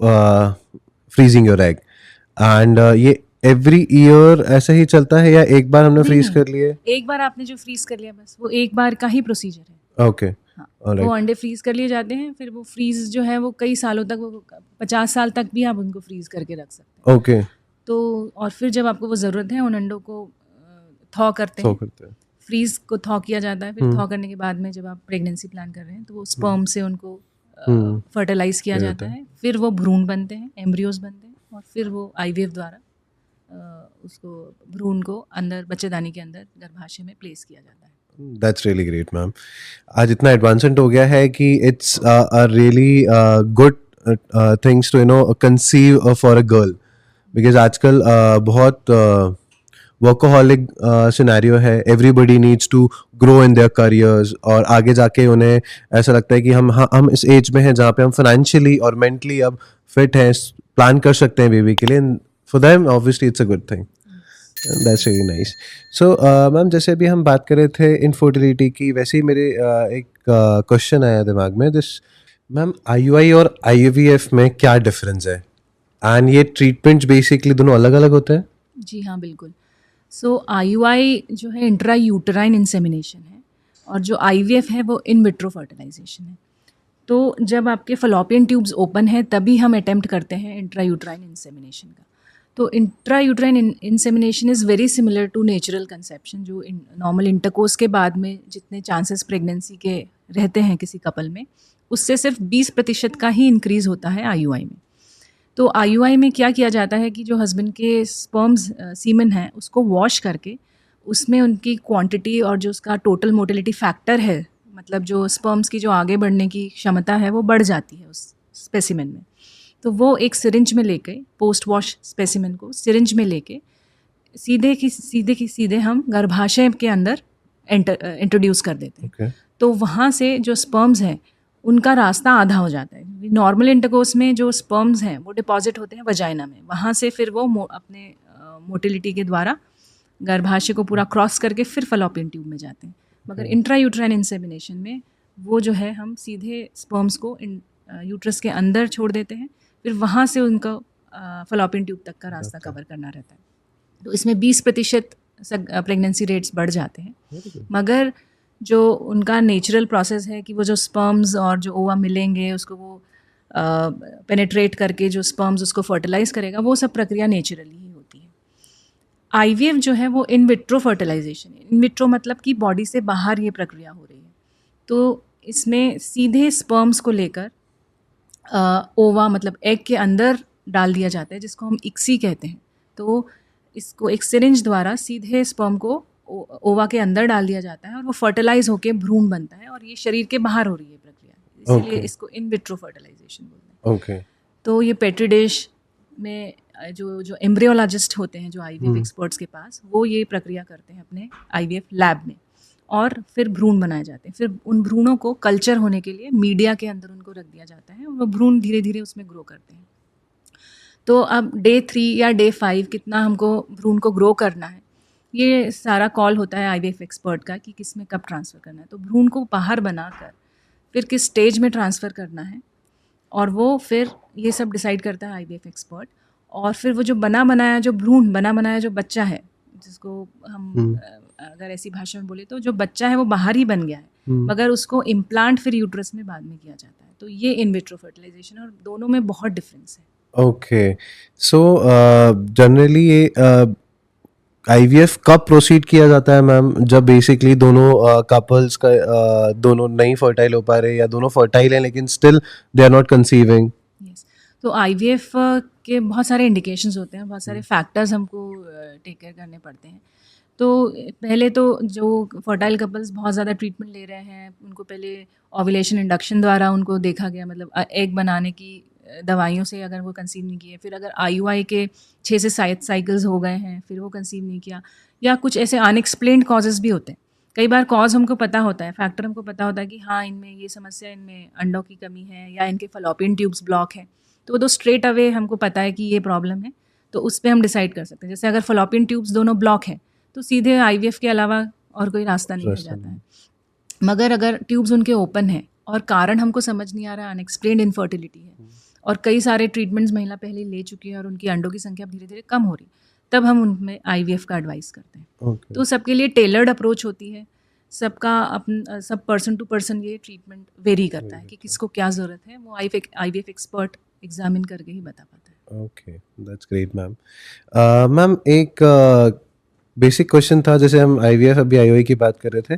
freezing your egg, and ये एवरी ईयर ऐसे ही चलता है या एक बार हमने नहीं, फ्रीज नहीं। कर लिए? एक बार आपने जो फ्रीज़ कर लिया बस वो एक बार का ही प्रोसीजर है। ओके, हाँ, ऑलराइट, वो अंडे फ्रीज़ कर लिए जाते हैं, फिर वो फ्रीज़ जो है वो कई सालों तक, वो 50 साल तक भी आप उनको फ्रीज़ करके रख सकते हैं। ओके, तो और फिर जब आपको वो ज़रूरत है उन अंडों को थॉ करते सो हैं, करते हैं। फ्रीज़ को थॉ किया जाता है। फिर थॉ करने के बाद में जब आप प्रेगनेंसी प्लान कर रहे हैं तो वो स्पर्म से उनको फर्टिलाइज़ किया किया जाता जाता है, फिर वो भ्रूण बनते हैं, एम्ब्रियोज़ बनते हैं, और फिर वो आईवीएफ द्वारा उसको भ्रूण को अंदर बच्चेदानी के अंदर गर्भाशय में प्लेस किया जाता है। That's really great ma'am. आज इतना एडवांसमेंट हो गया है कि it's a really good things to conceive for a girl, because आजकल बहुत वर्कोहॉलिक सिनेरियो है, everybody needs to grow in their careers, और आगे जाके उन्हें ऐसा लगता है कि हम इस एज में हैं जहाँ पे हम फाइनेंशियली और मेंटली अब फिट हैं, प्लान कर सकते हैं बेबी के लिए। For them obviously it's a good thing. That's really nice. So ma'am, जैसे अभी हम बात कर रहे थे इनफर्टिलिटी की, वैसे ही मेरे एक क्वेश्चन आया दिमाग में, दिस मैम, आईयूआई और आईवीएफ में क्या डिफरेंस है, एंड ये ट्रीटमेंट्स बेसिकली दोनों अलग अलग होते हैं? जी हाँ, बिल्कुल। सो आईयूआई जो है इंट्रा यूटराइन इंसेमिनेशन है, और जो आईवीएफ है वो इन विट्रो फर्टिलाइजेशन है। तो जब आपके फलोपियन ट्यूब्स ओपन है तभी हम अटेम्प्ट करते हैं इंट्रा यूटराइन इंसेमिनेशन का। तो intra uterine insemination is very similar to natural conception, जो नॉर्मल इंटरकोर्स के बाद में जितने चांसेस प्रेगनेंसी के रहते हैं किसी कपल में, उससे सिर्फ 20% का ही इंक्रीज़ होता है आईयूआई में। तो आईयूआई में क्या किया जाता है कि जो हस्बैंड के स्पर्म्स सीमन हैं उसको वॉश करके उसमें उनकी क्वांटिटी और जो उसका टोटल मोटिलिटी फैक्टर है, मतलब जो स्पर्म्स की जो आगे बढ़ने की क्षमता है वो बढ़ जाती है उस स्पेसिमेन में। तो वो एक सिरिंज में लेके, पोस्ट वॉश स्पेसिमेन को सिरिंज में लेके सीधे हम गर्भाशय के अंदर इंट्रोड्यूस कर देते हैं। Okay. तो वहाँ से जो स्पर्म्स हैं उनका रास्ता आधा हो जाता है। नॉर्मल इंटरकोर्स में जो स्पर्म्स हैं वो डिपॉजिट होते हैं वजाइना में, वहाँ से फिर वो अपने मोटिलिटी के द्वारा गर्भाशय को पूरा क्रॉस करके फिर फलोपियन ट्यूब में जाते हैं। मगर इंट्रा यूट्राइन इंसेमिनेशन में वो जो है हम सीधे स्पर्म्स को यूट्रस के अंदर छोड़ देते हैं, फिर वहाँ से उनको फलोपियन ट्यूब तक का रास्ता कवर करना रहता है। तो इसमें 20% प्रेगनेंसी रेट्स बढ़ जाते हैं। मगर जो उनका नेचुरल प्रोसेस है कि वो जो स्पर्म्स और जो ओवा मिलेंगे उसको वो पेनेट्रेट करके जो स्पर्म्स उसको फर्टिलाइज करेगा, वो सब प्रक्रिया नेचुरली ही होती है। आईवीएफ जो है वो इन विट्रो फर्टिलाइजेशन है। इन विट्रो मतलब कि बॉडी से बाहर ये प्रक्रिया हो रही है। तो इसमें सीधे स्पर्म्स को लेकर ओवा मतलब एग के अंदर डाल दिया जाता है, जिसको हम इक्सी कहते हैं। तो इसको एक सिरिंज द्वारा सीधे स्पर्म को ओवा के अंदर डाल दिया जाता है और वो फर्टिलाइज होकर भ्रूण बनता है, और ये शरीर के बाहर हो रही है प्रक्रिया, इसीलिए इसको इन विट्रो फर्टिलाइजेशन बोलते हैं। ओके। तो ये पेट्री डिश में जो एम्ब्रियोलॉजिस्ट होते हैं, जो आईवीएफ एक्सपर्ट्स के पास, वो ये प्रक्रिया करते हैं अपने आईवीएफ लैब में, और फिर भ्रूण बनाए जाते हैं। फिर उन भ्रूणों को कल्चर होने के लिए मीडिया के अंदर उनको रख दिया जाता है, और वो भ्रूण धीरे धीरे उसमें ग्रो करते हैं। तो अब डे 3 या डे 5 कितना हमको भ्रूण को ग्रो करना है, ये सारा कॉल होता है आईवीएफ एक्सपर्ट का कि किस में कब ट्रांसफ़र करना है। तो भ्रूण को बाहर बनाकर फिर किस स्टेज में ट्रांसफ़र करना है, और वो फिर ये सब डिसाइड करता है आईवीएफ एक्सपर्ट। और फिर वो जो बना बनाया जो बच्चा है, जिसको हम अगर ऐसी भाषा में बोले तो जो बच्चा है वो बाहर ही बन गया है, मगर उसको इम्प्लांट फिर यूट्रस में बाद में किया जाता है। तो ये इन विट्रो फर्टिलाइजेशन, और दोनों में बहुत डिफरेंस है। ओके, सो जनरली ये आईवीएफ कब प्रोसीड किया जाता है मैम, जब बेसिकली दोनों कपल्स का दोनों नहीं फर्टाइल हो पा रहे या दोनों फर्टाइल हैं लेकिन still they are not conceiving? Yes, तो आईवीएफ के बहुत सारे इंडिकेशंस होते हैं, बहुत सारे फैक्टर्स हमको टेक केयर करने पड़ते हैं। तो पहले तो जो फर्टाइल कपल्स बहुत ज़्यादा ट्रीटमेंट ले रहे हैं, उनको पहले ओव्यूलेशन इंडक्शन द्वारा उनको देखा गया, मतलब एग बनाने की दवाइयों से अगर वो कंसीव नहीं किए, फिर अगर आईयूआई के 6 से 7 साइकिल्स हो गए हैं फिर वो कंसीव नहीं किया, या कुछ ऐसे अनएक्सप्लेन्ड कॉजेज़ भी होते हैं। कई बार कॉज हमको पता होता है, फैक्टर हमको पता होता है कि हाँ इनमें ये समस्या, इनमें अंडों की कमी है या इनके फलोपियन ट्यूब्स ब्लॉक है, तो स्ट्रेट अवे हमको पता है कि ये प्रॉब्लम है, तो उस पर हम डिसाइड कर सकते हैं। जैसे अगर फलोपियन ट्यूब्स दोनों ब्लॉक है तो सीधे आईवीएफ के अलावा और कोई रास्ता नहीं हो जाता है। मगर अगर ट्यूब्स उनके ओपन है और कारण हमको समझ नहीं आ रहा, अनएक्सप्लेन्ड इनफर्टिलिटी है और कई सारे ट्रीटमेंट्स महिला पहले ले चुकी है और उनकी अंडों की संख्या धीरे धीरे कम हो रही, तब हम उनमें आईवीएफ का एडवाइस करते हैं। तो सबके लिए टेलर्ड अप्रोच होती है, सबका सब पर्सन टू पर्सन ये ट्रीटमेंट वेरी करता है कि किसको क्या ज़रूरत है, वो आईवीएफ एक्सपर्ट एग्जामिन करके ही बता पाता है। Okay, that's great ma'am. Ma'am एक बेसिक क्वेश्चन था, जैसे हम आईवीएफ अभी आईओआई की बात कर रहे थे,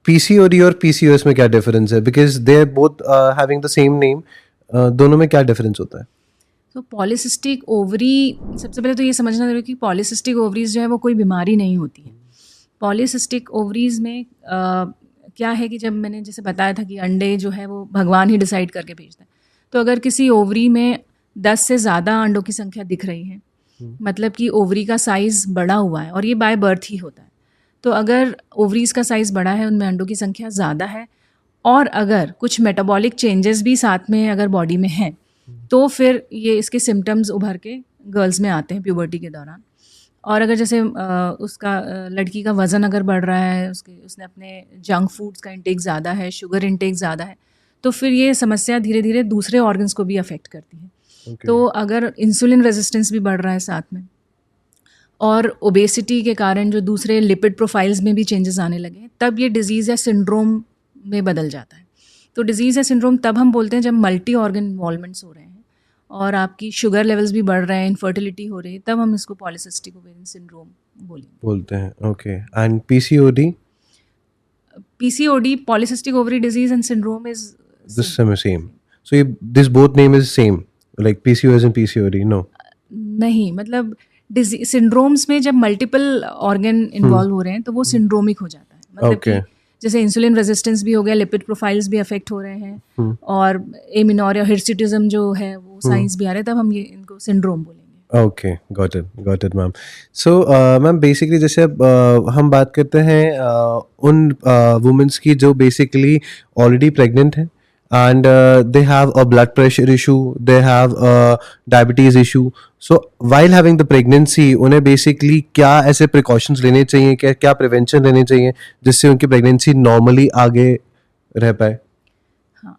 पीसीओडी और पीसीओएस में क्या डिफरेंस है? Because they are both having the same name, दोनों में क्या डिफरेंस होता है? तो पॉलीसिस्टिक ओवरी, सबसे पहले तो ये समझना जरूरी है कि पॉलीसिस्टिक ओवरीज जो है वो कोई बीमारी नहीं होती है। पॉलीसिस्टिक ओवरीज में क्या है कि जब मैंने जैसे बताया था कि अंडे जो है वो भगवान ही डिसाइड करके भेजता है, तो अगर किसी ओवरी में 10 से ज़्यादा अंडों की संख्या दिख रही है, मतलब कि ओवरी का साइज़ बड़ा हुआ है, और ये बाय बर्थ ही होता है। तो अगर ओवरीज का साइज़ बड़ा है, उनमें अंडों की संख्या ज़्यादा है, और अगर कुछ मेटाबॉलिक चेंजेस भी साथ में अगर बॉडी में हैं, तो फिर ये इसके सिम्टम्स उभर के गर्ल्स में आते हैं प्यूबर्टी के दौरान। और अगर जैसे लड़की का वज़न अगर बढ़ रहा है, उसने अपने जंक फूड्स का इंटेक ज़्यादा है, शुगर इंटेक ज़्यादा है, तो फिर ये समस्या धीरे धीरे दूसरे ऑर्गन्स को भी अफेक्ट करती है। तो अगर इंसुलिन रेजिस्टेंस भी बढ़ रहा है साथ में, और ओबेसिटी के कारण जो दूसरे लिपिड प्रोफाइल्स में भी चेंजेस आने लगे हैं, तब ये डिजीज़ या सिंड्रोम में बदल जाता है। तो डिजीज़ या सिंड्रोम तब हम बोलते हैं जब मल्टी ऑर्गन इन्वॉल्वमेंट्स हो रहे हैं और आपकी शुगर लेवल्स भी बढ़ रहे हैं, इनफर्टिलिटी हो रही है, तब हम इसको पॉलीसिस्टिक ओवेरियन सिंड्रोम बोलते हैं। Okay, and PCOD? PCOD, polycystic ovary disease and syndrome is The same. So this both name is same, like PCOS and PCOD? No. नहीं, मतलब सिंड्रोम्स में जब मल्टीपल ऑर्गन इन्वॉल्व हो रहे हैं तो वो सिंड्रोमिक हो जाता है। मतलब कि जैसे इंसुलिन रेजिस्टेंस भी हो गया, लिपिड प्रोफाइल्स भी अफेक्ट हो रहे हैं, और एमिनोरिया हिर्सुटिज्म जो है वो साइंस भी आ रहे हैं, तब हम ये इनको सिंड्रोम बोलेंगे। Okay, got it ma'am. So ma'am basically जैसे अब हम बात करते हैं उन वुमेन्स की जो बेसिकली ऑलरेडी प्रेग्नेंट हैं and they have a blood pressure issue, they have a diabetes issue. So while having the pregnancy, उन्हें basically क्या ऐसे precautions लेने चाहिए, क्या prevention लेने चाहिए जिससे उनकी pregnancy normally आगे रह पाए? हाँ,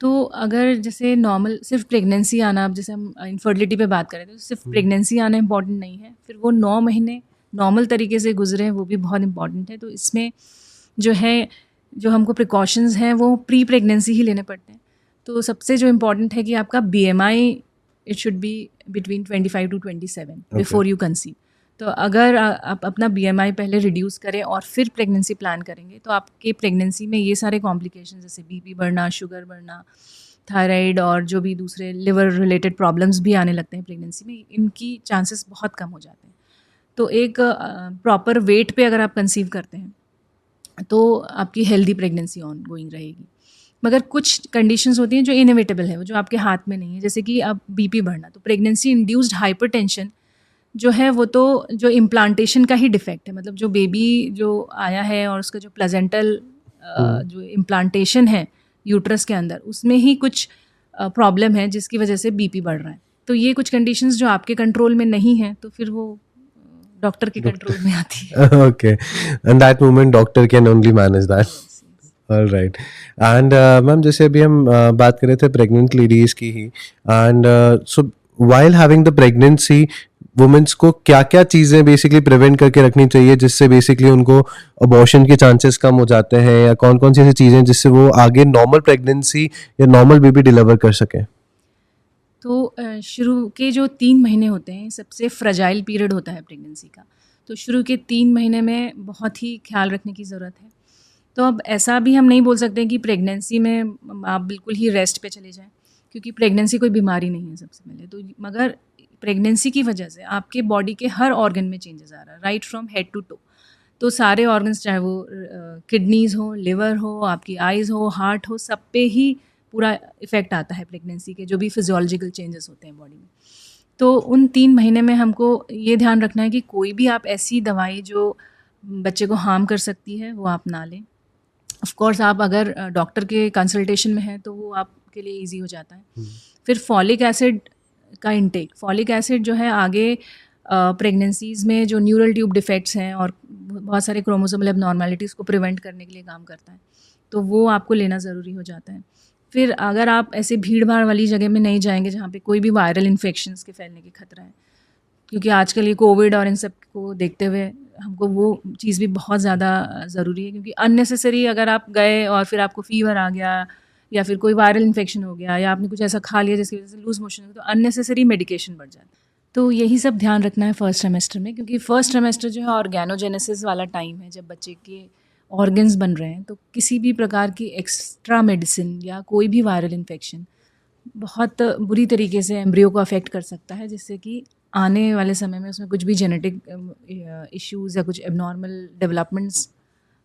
तो अगर जैसे नॉर्मल सिर्फ प्रेगनेंसी आना, अब जैसे हम इनफर्टिलिटी पे बात करें तो सिर्फ प्रेगनेंसी आना इम्पॉर्टेंट नहीं है, फिर वो 9 महीने नॉर्मल तरीके से गुजरे वो भी बहुत इम्पॉर्टेंट है। तो इसमें जो हमको प्रिकॉशंस हैं वो प्री प्रेगनेंसी ही लेने पड़ते हैं। तो सबसे जो इम्पॉर्टेंट है कि आपका BMI it should be between 25 to 27 before you conceive. तो अगर आप अपना BMI पहले रिड्यूस करें और फिर प्रेगनेंसी प्लान करेंगे तो आपके प्रेगनेंसी में ये सारे कॉम्प्लिकेशंस जैसे BP बढ़ना, शुगर बढ़ना, थायराइड और जो भी दूसरे लिवर रिलेटेड प्रॉब्लम्स भी आने लगते हैं प्रेगनेंसी में, इनकी चांसेस बहुत कम हो जाते हैं। तो एक प्रॉपर वेट पे अगर आप कंसीव करते हैं तो आपकी हेल्दी प्रेगनेंसी ऑन गोइंग रहेगी। मगर कुछ कंडीशंस होती हैं जो इनएविटेबल है, वो जो आपके हाथ में नहीं है, जैसे कि अब BP बढ़ना, तो प्रेगनेंसी इंड्यूस्ड हाइपरटेंशन जो है वो तो जो इम्प्लांटेशन का ही डिफेक्ट है, मतलब जो बेबी जो आया है और उसका जो प्लेजेंटल जो इम्प्लांटेशन है यूट्रस के अंदर, उसमें ही कुछ प्रॉब्लम है जिसकी वजह से BP बढ़ रहा है। तो ये कुछ कंडीशंस जो आपके कंट्रोल में नहीं है तो फिर वो डॉक्टर के कंट्रोल में आती है। Okay, and that moment doctor can only manage that. All right. And ma'am जैसे अभी हम बात कर रहे थे प्रेग्नेंट लेडीज की ही, and so while having the pregnancy womens को क्या क्या चीज़ें बेसिकली प्रिवेंट करके रखनी चाहिए जिससे बेसिकली उनको अबॉर्शन के चांसेस कम हो जाते हैं, या कौन कौन सी ऐसी चीज़ें जिससे वो आगे नॉर्मल प्रेगनेंसी या नॉर्मल बेबी डिलीवर कर सकें? तो शुरू के जो 3 महीने होते हैं सबसे फ्रजाइल पीरियड होता है प्रेगनेंसी का। तो शुरू के 3 महीने में बहुत ही ख़्याल रखने की ज़रूरत है। तो अब ऐसा भी हम नहीं बोल सकते कि प्रेगनेंसी में आप बिल्कुल ही रेस्ट पे चले जाएँ, क्योंकि प्रेगनेंसी कोई बीमारी नहीं है सबसे पहले तो। मगर प्रेगनेंसी की वजह से आपके बॉडी के हर ऑर्गन में चेंजेस आ रहा है, right from head to toe. तो सारे ऑर्गन्स, चाहे वो किडनीज़ हो, लिवर हो, आपकी आइज़ हो, हार्ट हो, सब पे ही पूरा इफ़ेक्ट आता है प्रेगनेंसी के, जो भी फिजियोलॉजिकल चेंजेस होते हैं बॉडी में। तो उन 3 महीने में हमको ये ध्यान रखना है कि कोई भी आप ऐसी दवाई जो बच्चे को हार्म कर सकती है वो आप ना लें। ऑफ कोर्स आप अगर डॉक्टर के कंसल्टेशन में हैं तो वो आपके लिए ईज़ी हो जाता है। फिर फॉलिक एसिड का इंटेक, फॉलिक एसिड जो है आगे प्रेगनेंसीज़ में जो न्यूरल ट्यूब डिफेक्ट्स हैं और बहुत सारे क्रोमोसोमल एबनॉर्मेलिटीज़ को प्रिवेंट करने के लिए काम करता है, तो वो आपको लेना ज़रूरी हो जाता है। फिर अगर आप ऐसे भीड़-भाड़ वाली जगह में नहीं जाएँगे जहाँ पे कोई भी वायरल इन्फेक्शंस के फैलने की खतरा है, क्योंकि आजकल ये कोविड और इन सब को देखते हुए हमको वो चीज़ भी बहुत ज़्यादा ज़रूरी है, क्योंकि अननेसेसरी अगर आप गए और फिर आपको फ़ीवर आ गया या फिर कोई वायरल इन्फेक्शन हो गया या आपने कुछ ऐसा खा लिया जिसकी वजह से लूज़ मोशन हो गया, तो अननेसेसरी मेडिकेशन बढ़ जाता है। तो यही सब ध्यान रखना है फर्स्ट ट्राइमेस्टर में, क्योंकि फर्स्ट ट्राइमेस्टर जो है ऑर्गेनोजेनेसिस वाला टाइम है, जब बच्चे के ऑर्गन्स बन रहे हैं। तो किसी भी प्रकार की एक्स्ट्रा मेडिसिन या कोई भी वायरल इन्फेक्शन बहुत बुरी तरीके से एम्ब्रियो को अफेक्ट कर सकता है, जिससे कि आने वाले समय में उसमें कुछ भी जेनेटिक इश्यूज़ या कुछ एबनॉर्मल डेवलपमेंट्स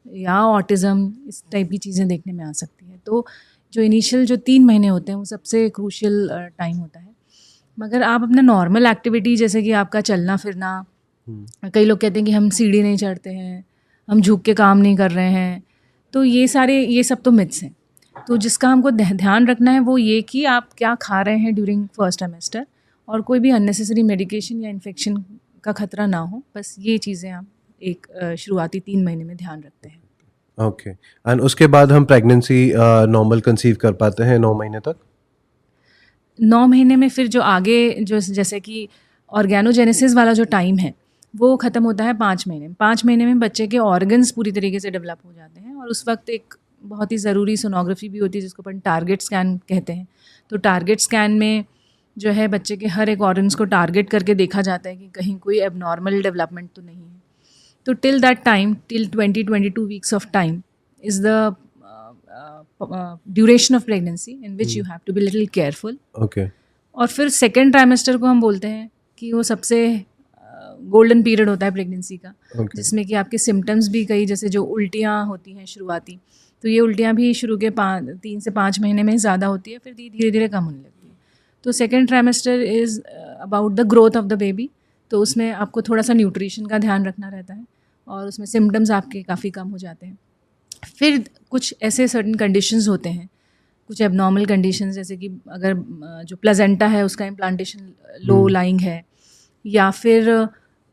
या ऑटिज़म इस टाइप की चीज़ें देखने में आ सकती हैं। तो जो इनिशियल जो 3 महीने होते हैं वो सबसे क्रूशियल टाइम होता है। मगर आप अपना नॉर्मल एक्टिविटी, जैसे कि आपका चलना फिरना, कई लोग कहते हैं कि हम सीढ़ी नहीं चढ़ते हैं, हम झुक के काम नहीं कर रहे हैं, तो ये सब तो मिथ्स हैं। तो जिसका हमको ध्यान रखना है वो ये कि आप क्या खा रहे हैं ड्यूरिंग फर्स्ट ट्राइमेस्टर, और कोई भी अननेसेसरी मेडिकेशन या इन्फेक्शन का खतरा ना हो। बस ये चीज़ें आप एक शुरुआती 3 महीने में ध्यान रखते हैं। ओके, एंड उसके बाद हम प्रेगनेंसी नॉर्मल कंसीव कर पाते हैं 9 महीने तक? 9 महीने में फिर जो आगे जो जैसे कि ऑर्गेनोजेनेसिस वाला जो टाइम है वो ख़त्म होता है 5 महीने में। 5 महीने में बच्चे के ऑर्गन्स पूरी तरीके से डेवलप हो जाते हैं, और उस वक्त एक बहुत ही ज़रूरी सोनोग्राफी भी होती है जिसको अपन टारगेट स्कैन कहते हैं। तो टारगेट स्कैन में जो है बच्चे के हर एक ऑर्गन्स को टारगेट करके देखा जाता है कि कहीं कोई एबनॉर्मल डेवलपमेंट तो नहीं है। तो till that time, till 20-22 weeks of time is the duration of pregnancy in which you have to be little careful. Okay. और फिर सेकेंड ट्राइमेस्टर को हम बोलते हैं कि वो सबसे गोल्डन पीरियड होता है प्रेगनेंसी का, Okay. जिसमें कि आपके सिम्टम्स भी कई, जैसे जो उल्टियाँ होती हैं शुरुआती, तो ये उल्टियाँ भी शुरू के 3 से 5 महीने में ज़्यादा होती है, फिर धीरे धीरे कम होने लगती है। तो second trimester is about the growth of the baby, तो उसमें आपको थोड़ा सा न्यूट्रिशन का ध्यान रखना रहता है और उसमें सिम्टम्स आपके काफ़ी कम हो जाते हैं। फिर कुछ ऐसे सर्टन कंडीशंस होते हैं, कुछ एबनॉर्मल कंडीशंस, जैसे कि अगर जो प्लेजेंटा है उसका इम्प्लांटेशन लो लाइंग है, या फिर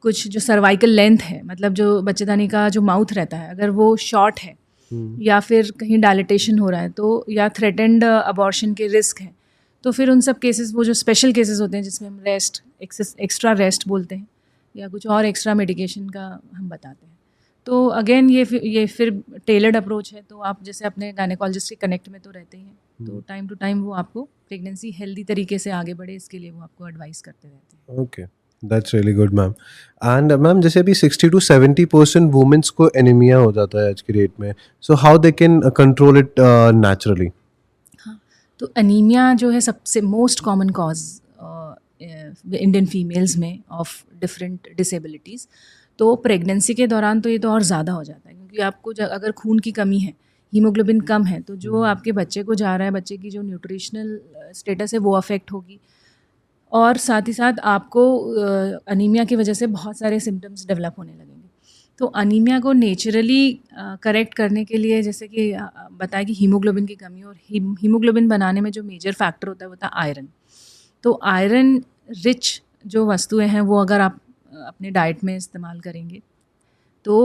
कुछ जो सर्वाइकल लेंथ है, मतलब जो बच्चेदानी का जो माउथ रहता है अगर वो शॉर्ट है, या फिर कहीं डायलिटेशन हो रहा है, तो या थ्रेटेंड अबॉर्शन के रिस्क है, तो फिर उन सब केसेस, वो जो स्पेशल केसेस होते हैं जिसमें हम रेस्ट, एक्स्ट्रा रेस्ट बोलते हैं, या कुछ और एक्स्ट्रा मेडिकेशन का हम बताते हैं। तो अगेन ये फिर टेलर्ड अप्रोच है, तो आप जैसे अपने गायनेकोलॉजिस्ट के कनेक्ट में तो रहते ही हैं, तो टाइम टू टाइम वो आपको प्रेगनेंसी हेल्दी तरीके से आगे बढ़े इसके लिए वो आपको एडवाइस करते रहते हैं। Okay, that's really good ma'am. And ma'am, जैसे अभी 60 to 70% वुमेन्स को एनीमिया हो जाता है आज की डेट में, so how they can control it naturally? हाँ, तो अनीमिया जो है सबसे most common cause Indian females में ऑफ डिफरेंट डिसेबिलिटीज़। तो प्रेगनेंसी के दौरान तो ये तो और ज़्यादा हो जाता है, क्योंकि आपको अगर खून की कमी है, हीमोग्लोबिन कम है, तो जो आपके बच्चे को जा रहा है, बच्चे की जो न्यूट्रिशनल स्टेटस है वो अफेक्ट होगी, और साथ ही साथ आपको अनीमिया की वजह से बहुत सारे सिम्टम्स डेवलप होने लगेंगे। तो अनीमिया को नेचुरली करेक्ट करने के लिए, जैसे कि बताया कि हीमोग्लोबिन की कमी, और हीमोग्लोबिन बनाने में जो मेजर फैक्टर होता है वो होता है आयरन। तो आयरन रिच जो वस्तुएं हैं वो अगर आप अपने डाइट में इस्तेमाल करेंगे तो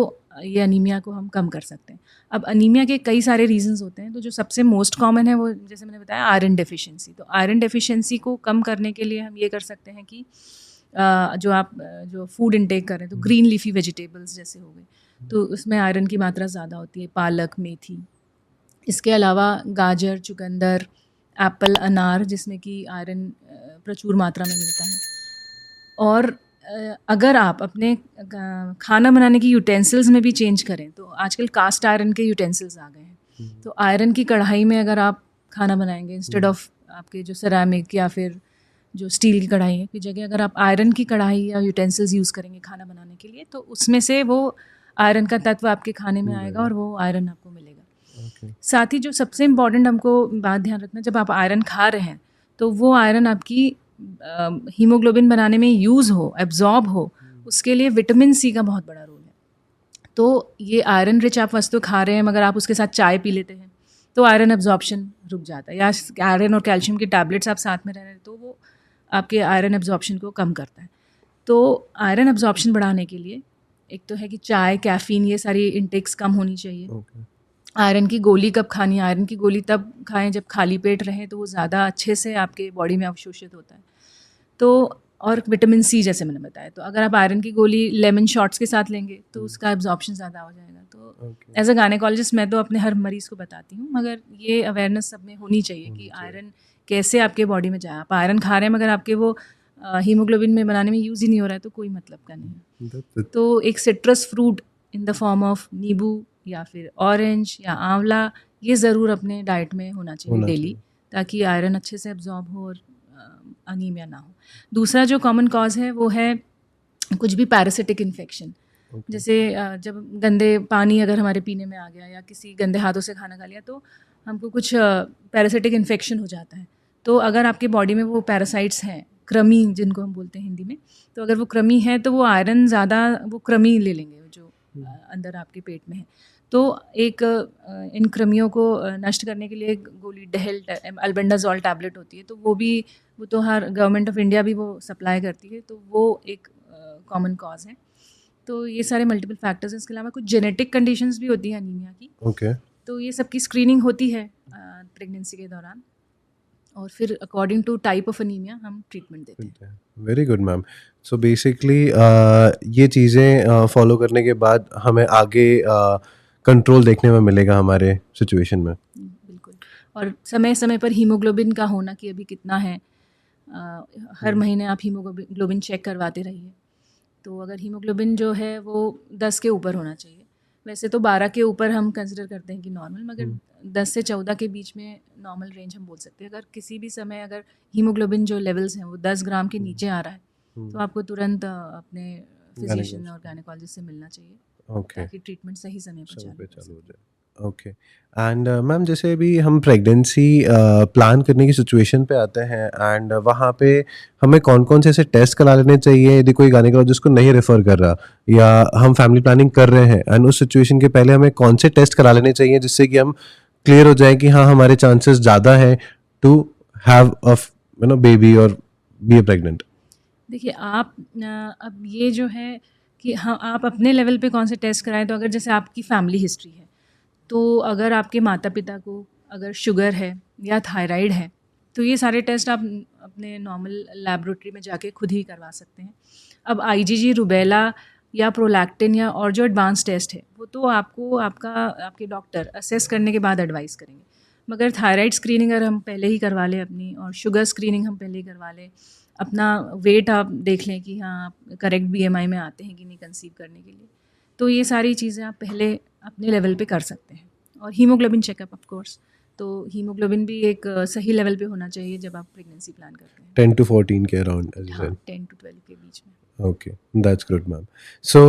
ये अनीमिया को हम कम कर सकते हैं। अब अनीमिया के कई सारे रीजंस होते हैं, तो जो सबसे मोस्ट कॉमन है वो, जैसे मैंने बताया, आयरन डेफिशिएंसी। तो आयरन डेफिशिएंसी को कम करने के लिए हम ये कर सकते हैं कि जो फूड इनटेक कर रहे हैं, तो ग्रीन लीफी वेजिटेबल्स जैसे हो गए, तो उसमें आयरन की मात्रा ज़्यादा होती है, पालक, मेथी। इसके अलावा गाजर, चुकंदर, एप्पल, अनार, जिसमें कि आयरन प्रचुर मात्रा में मिलता है। और अगर आप अपने खाना बनाने की यूटेंसिल्स में भी चेंज करें, तो आजकल कास्ट आयरन के यूटेंसिल्स आ गए हैं, तो आयरन की कढ़ाई में अगर आप खाना बनाएंगे इंस्टेड ऑफ आपके जो सेरामिक या फिर जो स्टील की कढ़ाई है की जगह अगर आप आयरन की कढ़ाई या यूटेंसिल्स यूज़ करेंगे खाना बनाने के लिए, तो उसमें से वो आयरन का तत्व आपके खाने में आएगा और वो आयरन आपको मिलेगा। साथ ही जो सबसे इम्पॉर्टेंट हमको बात ध्यान रखना, जब आप आयरन खा रहे हैं तो वो आयरन आपकी हीमोग्लोबिन बनाने में यूज़ हो, एब्जॉर्ब हो, उसके लिए विटामिन सी का बहुत बड़ा रोल है। तो ये आयरन रिच आप वस्तु खा रहे हैं मगर आप उसके साथ चाय पी लेते हैं, तो आयरन एब्जॉर्प्शन रुक जाता है, या आयरन और कैल्शियम के टैबलेट्स आप साथ में रह रहे हैं तो वो आपके आयरन एब्जॉर्प्शन को कम करता है। तो आयरन एब्जॉर्प्शन बढ़ाने के लिए एक तो है कि चाय, कैफ़ीन, ये सारी इंटेक्स कम होनी चाहिए। आयरन की गोली कब खानी है? आयरन की गोली तब खाएं जब खाली पेट रहें, तो वो ज़्यादा अच्छे से आपके बॉडी में अवशोषित होता है। तो और विटामिन सी जैसे मैंने बताया, तो अगर आप आयरन की गोली लेमन शॉट्स के साथ लेंगे तो उसका एब्जॉर्प्शन ज़्यादा हो जाएगा। तो एज अ गायनेकोलॉजिस्ट मैं तो अपने हर मरीज़ को बताती हूँ, मगर ये अवेयरनेस सब में होनी चाहिए कि आयरन कैसे आपके बॉडी में जाए। आप आयरन खा रहे हैं मगर आपके वो हीमोग्लोबिन में बनाने में यूज़ ही नहीं हो रहा है, तो कोई मतलब का नहीं है। तो एक citrus fruit in the form of नींबू या फिर ऑरेंज या आंवला, ये ज़रूर अपने डाइट में होना चाहिए डेली, ताकि आयरन अच्छे से एब्जॉर्ब हो और अनीमिया ना हो। दूसरा जो कॉमन कॉज है वो है कुछ भी पैरासिटिक इन्फेक्शन, जैसे जब गंदे पानी अगर हमारे पीने में आ गया या किसी गंदे हाथों से खाना खा लिया, तो हमको कुछ पैरासिटिक इन्फेक्शन हो जाता है। तो अगर आपके बॉडी में वो पैरासाइट्स हैं, कृमि जिनको हम बोलते हैं हिंदी में, तो अगर वो कृमि है तो वो आयरन ज़्यादा, वो कृमि ले लेंगे जो अंदर आपके पेट में है। तो एक इन कृमियों को नष्ट करने के लिए एक गोली डेहल अल्बेंडाजोल टैबलेट होती है, तो वो तो हर गवर्नमेंट ऑफ इंडिया भी वो सप्लाई करती है, तो वो एक कॉमन कॉज है। तो ये सारे मल्टीपल फैक्टर्स हैं। इसके अलावा कुछ जेनेटिक कंडीशंस भी होती हैं अनीमिया की। तो ये सबकी स्क्रीनिंग होती है प्रेगनेंसी के दौरान, और फिर according to type of anaemia हम ट्रीटमेंट देते हैं। Very good ma'am. So basically ये चीज़ें फॉलो करने के बाद हमें आगे कंट्रोल देखने में मिलेगा हमारे सिचुएशन में। बिल्कुल। और समय समय पर हीमोग्लोबिन का होना कि अभी कितना है, हर महीने आप हीमोग्लोबिन चेक करवाते रहिए। तो अगर हीमोग्लोबिन जो है वो 10 के ऊपर होना चाहिए, वैसे तो 12 के ऊपर हम कंसिडर करते हैं कि नॉर्मल, मगर 10 से 14 के बीच में नॉर्मल रेंज हम बोल सकते हैं। अगर किसी भी समय अगर हीमोग्लोबिन जो लेवल्स हैं वो 10 ग्राम के नीचे आ रहा है, तो आपको तुरंत अपने फिजिशियन और गायनेकोलॉजिस्ट से मिलना चाहिए, ताकि ट्रीटमेंट सही समय पर चालू हो जाए। ओके। एंड मैम, जैसे अभी हम प्रेगनेंसी प्लान करने की सिचुएशन पे आते हैं, एंड वहाँ पे हमें कौन कौन से ऐसे टेस्ट करा लेने चाहिए यदि कोई गायनेकोलॉजिस्ट को नहीं रेफ़र कर रहा, या हम फैमिली प्लानिंग कर रहे हैं, एंड उस सिचुएशन के पहले हमें कौन से टेस्ट करा लेने चाहिए जिससे कि हम क्लियर हो जाए कि हाँ, हमारे चांसेस ज़्यादा हैं टू हैव अ बेबी और बी ए प्रेग्नेंट? देखिए, आप अब ये जो है कि हाँ, आप अपने लेवल पे कौन से टेस्ट कराएं, तो अगर जैसे आपकी फैमिली हिस्ट्री है, तो अगर आपके माता पिता को अगर शुगर है या थायराइड है, तो ये सारे टेस्ट आप अपने नॉर्मल लैबोरेटरी में जाके खुद ही करवा सकते हैं। अब आईजीजी, रुबेला या प्रोलैक्टिन या और जो एडवांस टेस्ट है, वो तो आपके डॉक्टर असेस करने के बाद एडवाइस करेंगे। मगर थायराइड स्क्रीनिंग अगर हम पहले ही करवा लें अपनी, और शुगर स्क्रीनिंग हम पहले ही करवा लें, अपना वेट आप देख लें कि हाँ, आप करेक्ट बीएमआई में आते हैं कि नहीं कंसीव करने के लिए, तो ये सारी चीज़ें आप पहले अपने लेवल पे कर सकते हैं। और हीमोग्लोबिन चेकअप ऑफ कोर्स, तो हीमोग्लोबिन भी एक सही लेवल पे होना चाहिए जब आप प्रेगनेंसी प्लान करते हैं। 10 to 14 के अराउंड, हाँ, 10 to 12 के बीच में। Okay, that's good ma'am. So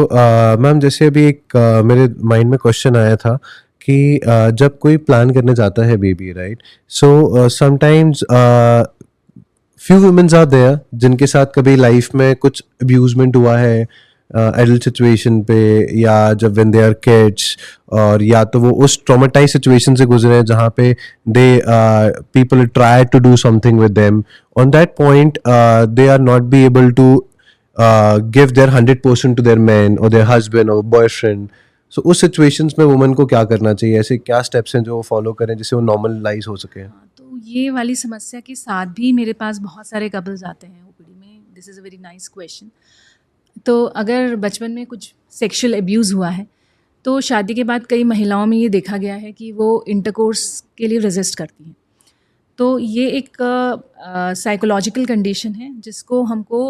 ma'am, जैसे अभी एक मेरे माइंड में क्वेश्चन आया था कि जब कोई प्लान करने जाता है baby, right, so sometimes few womens are there जिनके साथ कभी लाइफ में कुछ अब्यूजमेंट हुआ है एडल्ट सिचुएशन पे, या जब व्हेन दे आर किड्स, और या तो वो उस ट्रॉमेटाइज सिचुएशन से गुजरे हैं जहाँ पे they people try to do something with them, on that point they are not be able to give their 100% to their man or their husband or boyfriend. So उस सिचुएशंस में woman को क्या करना चाहिए? ऐसे क्या स्टेप्स हैं जो वो फॉलो करें जिससे वो नॉर्मलाइज हो सके? हाँ, तो ये वाली समस्या के साथ भी मेरे पास बहुत सारे कपल्स आते हैं ओपीडी में this is a very nice question. तो अगर बचपन में कुछ सेक्सुअल अब्यूज़ हुआ है तो शादी के बाद कई महिलाओं में ये देखा गया है कि वो इंटरकोर्स के लिए रेजिस्ट करती हैं। तो ये एक साइकोलॉजिकल कंडीशन है जिसको हमको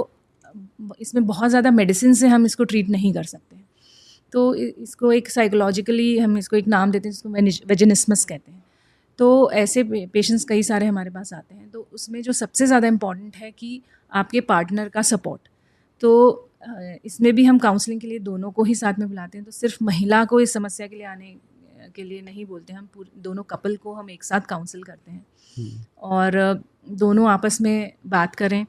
इसमें बहुत ज़्यादा मेडिसिन से हम इसको ट्रीट नहीं कर सकते। तो इसको एक साइकोलॉजिकली हम इसको एक नाम देते हैं जिसको वेजिनिस्मस कहते हैं। तो ऐसे पेशेंट्स कई सारे हमारे पास आते हैं। तो उसमें जो सबसे ज़्यादा इम्पॉर्टेंट है कि आपके पार्टनर का सपोर्ट। तो इसमें भी हम काउंसलिंग के लिए दोनों को ही साथ में बुलाते हैं। तो सिर्फ महिला को इस समस्या के लिए आने के लिए नहीं बोलते, हम दोनों कपल को हम एक साथ काउंसिल करते हैं और दोनों आपस में बात करें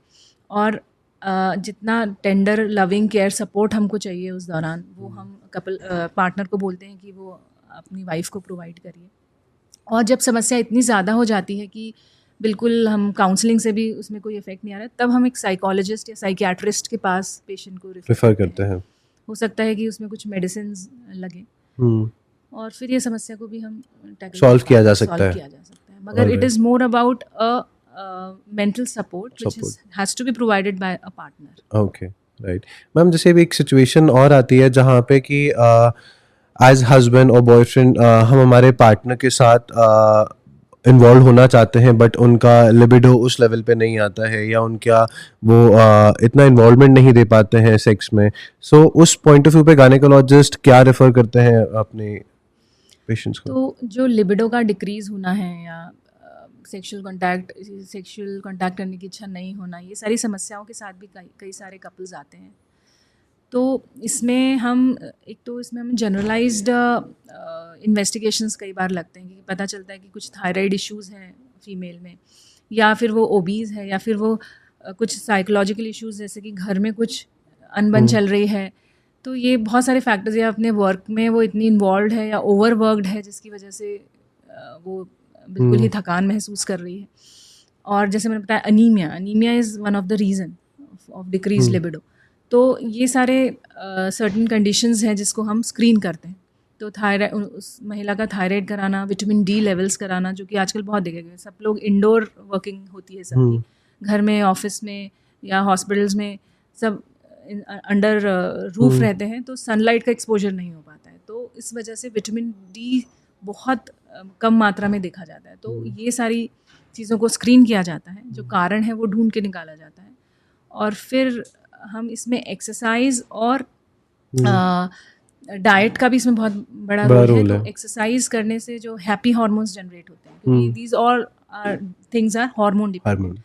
और जितना टेंडर लविंग केयर सपोर्ट हमको चाहिए उस दौरान वो हम कपल पार्टनर को बोलते हैं कि वो अपनी वाइफ को प्रोवाइड करिए। और जब समस्या इतनी ज़्यादा हो जाती है कि बिल्कुल हम काउंसलिंग से भी उसमें कोई इफेक्ट नहीं आ रहा, तब हम एक साइकोलॉजिस्ट या साइकियाट्रिस्ट के पास पेशेंट को रेफर करते हैं। हो सकता है कि उसमें कुछ मेडिसिन लगे और फिर ये समस्या को भी हम सॉल्व किया जा सकता है। मगर it is more about a mental support which has to be provided by a partner. Okay, right. Ma'am, जैसे भी एक सिचुएशन और आती है जहाँ पे कि एज हस्बैंड और बॉयफ्रेंड हम हमारे पार्टनर के साथ इन्वॉल्व होना चाहते हैं बट उनका लिबिडो उस लेवल पे नहीं आता है या उनका वो इतना इन्वॉल्वमेंट नहीं दे पाते हैं सेक्स में। सो उस पॉइंट ऑफ व्यू पे गायनेकोलॉजिस्ट क्या रेफर करते हैं अपने पेशेंट्स को? तो जो लिबिडो का डिक्रीज़ होना है या सेक्सुअल कांटेक्ट करने की इच्छा नहीं होना, ये सारी समस्याओं के साथ भी कई सारे कपल्स आते हैं। तो इसमें हम जनरलाइज्ड इन्वेस्टिगेशंस कई बार लगते हैं कि पता चलता है कि कुछ थायराइड इश्यूज़ हैं फीमेल में, या फिर वो ओबीज़ है, या फिर वो कुछ साइकोलॉजिकल इश्यूज़ जैसे कि घर में कुछ अनबन चल रही है। तो ये बहुत सारे फैक्टर्स, या अपने वर्क में वो इतनी इन्वॉल्व है या ओवरवर्कड है जिसकी वजह से वो बिल्कुल ही थकान महसूस कर रही है। और जैसे मैंने बताया anaemia is one of the reason of decrease libido. तो ये सारे सर्टेन कंडीशंस हैं जिसको हम स्क्रीन करते हैं। तो थायराइड, उस महिला का थायराइड कराना, विटामिन डी लेवल्स कराना, जो कि आजकल बहुत देखे गए, सब लोग इंडोर वर्किंग होती है सबकी, घर में, ऑफिस में या हॉस्पिटल्स में, सब अंडर रूफ रहते हैं, तो सनलाइट का एक्सपोजर नहीं हो पाता है। तो इस वजह से विटामिन डी बहुत कम मात्रा में देखा जाता है। तो ये सारी चीज़ों को स्क्रीन किया जाता है, जो कारण है वो ढूंढ के निकाला जाता है। और फिर हम इसमें एक्सरसाइज और डाइट का भी इसमें बहुत बड़ा रोल है। तो एक्सरसाइज करने से जो हैप्पी हार्मोन्स जनरेट होते हैं, क्योंकि these all things are hormone dependent.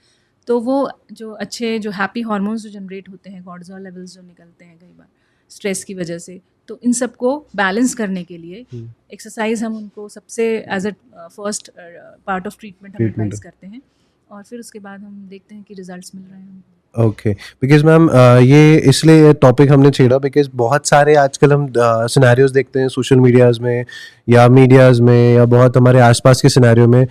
तो वो जो अच्छे जो हैप्पी हार्मोन्स जो जनरेट होते हैं, कॉर्टिसोल लेवल्स जो निकलते हैं कई बार स्ट्रेस की वजह से, तो इन सबको बैलेंस करने के लिए एक्सरसाइज हम उनको सबसे as a first part of treatment हम एडवाइस करते हैं, और फिर उसके बाद हम देखते हैं कि रिजल्ट्स मिल रहे हैं। ओके, बिकॉज मैम ये इसलिए टॉपिक हमने छेड़ा बिकॉज बहुत सारे आजकल हम सिनेरियोज देखते हैं सोशल मीडियाज़ में या मीडियाज़ में या बहुत हमारे आसपास के सिनेरियो में,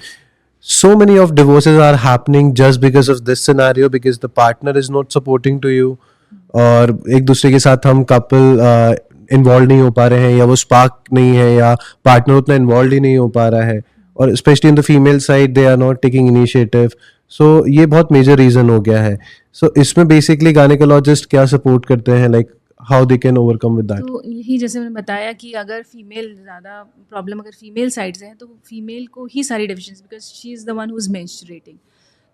so many of divorces are happening just because of this scenario, because the partner is not supporting to you, और एक दूसरे के साथ हम कपल इन्वॉल्व नहीं हो पा रहे हैं, या वो स्पार्क नहीं है, या पार्टनर उतना इन्वॉल्व ही नहीं हो पा रहा है, और specially in the female side they are not taking initiative. So ये बहुत मेजर रीज़न हो गया है। सो इसमें बेसिकली गायनेकोलॉजिस्ट क्या सपोर्ट करते हैं, like how they can overcome with that? तो यही जैसे मैंने बताया कि अगर फीमेल ज़्यादा प्रॉब्लम अगर फीमेल साइड से है तो फीमेल को ही सारी deficiency, because she is the one who is menstruating.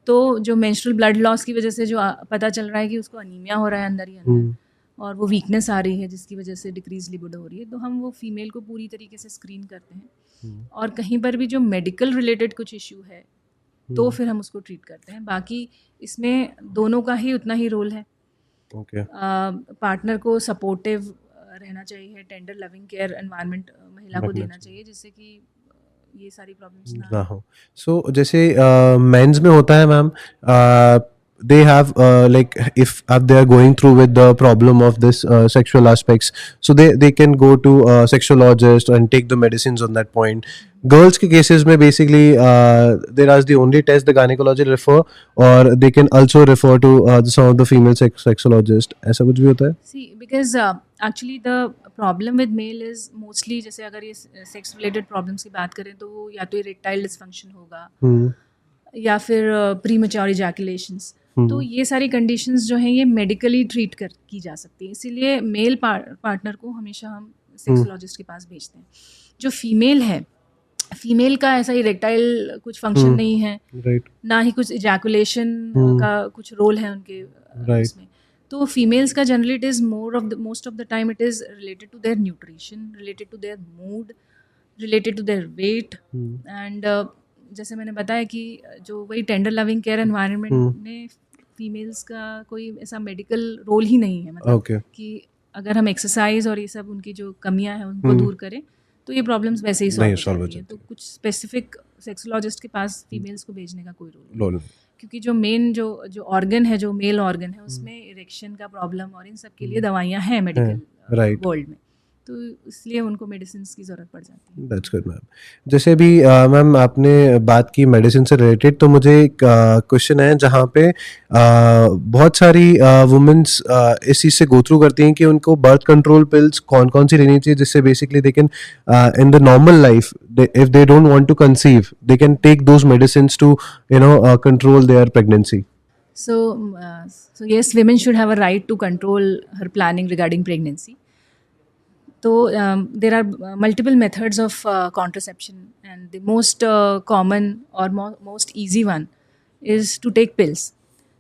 तो जो मेंस्ट्रुअल ब्लड लॉस की वजह से जो पता चल रहा है कि उसको अनीमिया हो रहा है अंदर ही अंदर, और वो वीकनेस आ रही है जिसकी वजह से डिक्रीज लिबिडो हो रही है, तो हम वो फीमेल को पूरी तरीके से स्क्रीन करते हैं। और कहीं पर भी जो मेडिकल रिलेटेड कुछ इशू है तो फिर हम उसको ट्रीट करते हैं। बाकी इसमें दोनों का ही उतना ही रोल है। पार्टनर को सपोर्टिव रहना चाहिए, टेंडर लविंग केयर एनवायरनमेंट महिला को देना चाहिए, जिससे कि ये सारी प्रॉब्लम्स ना हो। सो जैसे मेंस में होता है ma'am, they have like if they are going through with the problem of this sexual aspects, so they can go to a sexologist and take the medicines on that point. Girls के cases में basically there is the only test the gynecologist refer, or they can also refer to some of the female sexologist. ऐसा कुछ भी होता है? See, because actually the problem with male is mostly, जैसे अगर ये sex related problems की बात करें तो वो या तो इरेक्टाइल डिसफंक्शन होगा या फिर प्रीमेच्योर इजैकुलेशंस। तो ये सारी कंडीशंस जो हैं ये मेडिकली ट्रीट की जा सकती है, इसीलिए मेल पार्टनर को हमेशा हम सेक्सोलॉजिस्ट के पास भेजते हैं। जो फीमेल है, फीमेल का ऐसा इरेक्टाइल कुछ फंक्शन नहीं है, राइट ना ही कुछ इजैकुलेशन का कुछ रोल है उनके Right. उसमें। तो फीमेल्स का generally it is most of the time it is related to their nutrition, related to their mood, related to their weight and जैसे मैंने बताया कि जो वही टेंडर लविंग केयर एनवायरनमेंट में फीमेल्स का कोई ऐसा मेडिकल रोल ही नहीं है, मतलब Okay. कि अगर हम एक्सरसाइज और ये सब उनकी जो कमियां हैं उनको दूर करें तो ये प्रॉब्लम्स वैसे ही नहीं सॉल्व solve हो हो जाती है। जाती तो कुछ स्पेसिफिक सेक्सोलॉजिस्ट के पास फीमेल्स को भेजने का कोई रोल नहीं, लोल क्योंकि जो मेन जो ऑर्गन है, जो मेल ऑर्गन है, उसमें इरेक्शन का प्रॉब्लम और इन सब के लिए दवाइयाँ हैं मेडिकल right. वर्ल्ड में, तो इसलिए उनको मेडिसिन की ज़रूरत पड़ जाती है। That's good ma'am. जैसे अभी मैम आपने बात की मेडिसिन से रिलेटेड, तो मुझे एक क्वेश्चन है जहाँ पे बहुत सारी वुमेन्स इस चीज़ से गो थ्रू करती हैं कि उनको बर्थ कंट्रोल पिल्स कौन कौन सी लेनी चाहिए, जिससे basically they can in the normal life if they don't want to conceive they can take those medicines to control their pregnancy. So yes, women should have a right to control her planning regarding pregnancy. So there are multiple methods of contraception, and the most common or most easy one is to take pills.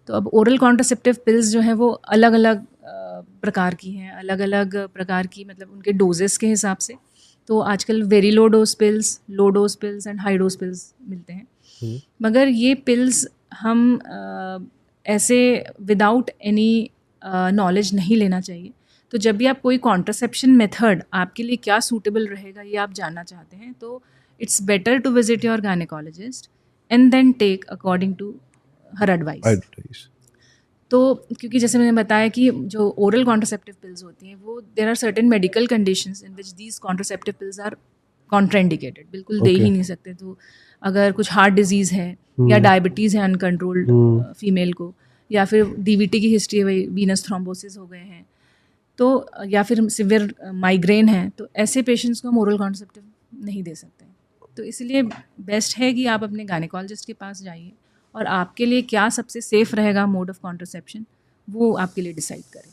तो अब oral contraceptive pills जो हैं वो अलग अलग प्रकार की हैं, अलग अलग प्रकार की मतलब उनके डोजेस के हिसाब से। तो आजकल very low dose pills, low dose pills and high dose pills मिलते हैं, मगर ये पिल्स हम ऐसे विदाउट एनी नॉलेज नहीं लेना चाहिए। तो जब भी आप कोई कॉन्ट्रासेप्शन मेथड आपके लिए क्या सूटेबल रहेगा ये आप जानना चाहते हैं, तो it's better to visit your gynaecologist and then take according to her advice. तो क्योंकि जैसे मैंने बताया कि जो ओरल कॉन्ट्रासेप्टिव पिल्स होती हैं वो there are certain medical conditions in which these contraceptive pills are contraindicated, बिल्कुल दे ही नहीं सकते। तो अगर कुछ हार्ट डिजीज़ है या डायबिटीज़ है अनकंट्रोल्ड फीमेल को, या फिर डीवीटी की हिस्ट्री है, वही वीनस थ्रोम्बोसिस हो गए हैं, तो या फिर सिवियर माइग्रेन है, तो ऐसे पेशेंट्स को हम ओरल कॉन्ट्रासेप्टिव नहीं दे सकते। तो इसलिए बेस्ट है कि आप अपने गायनेकोलॉजिस्ट के पास जाइए और आपके लिए क्या सबसे सेफ रहेगा मोड ऑफ कॉन्ट्रासेप्शन वो आपके लिए डिसाइड करें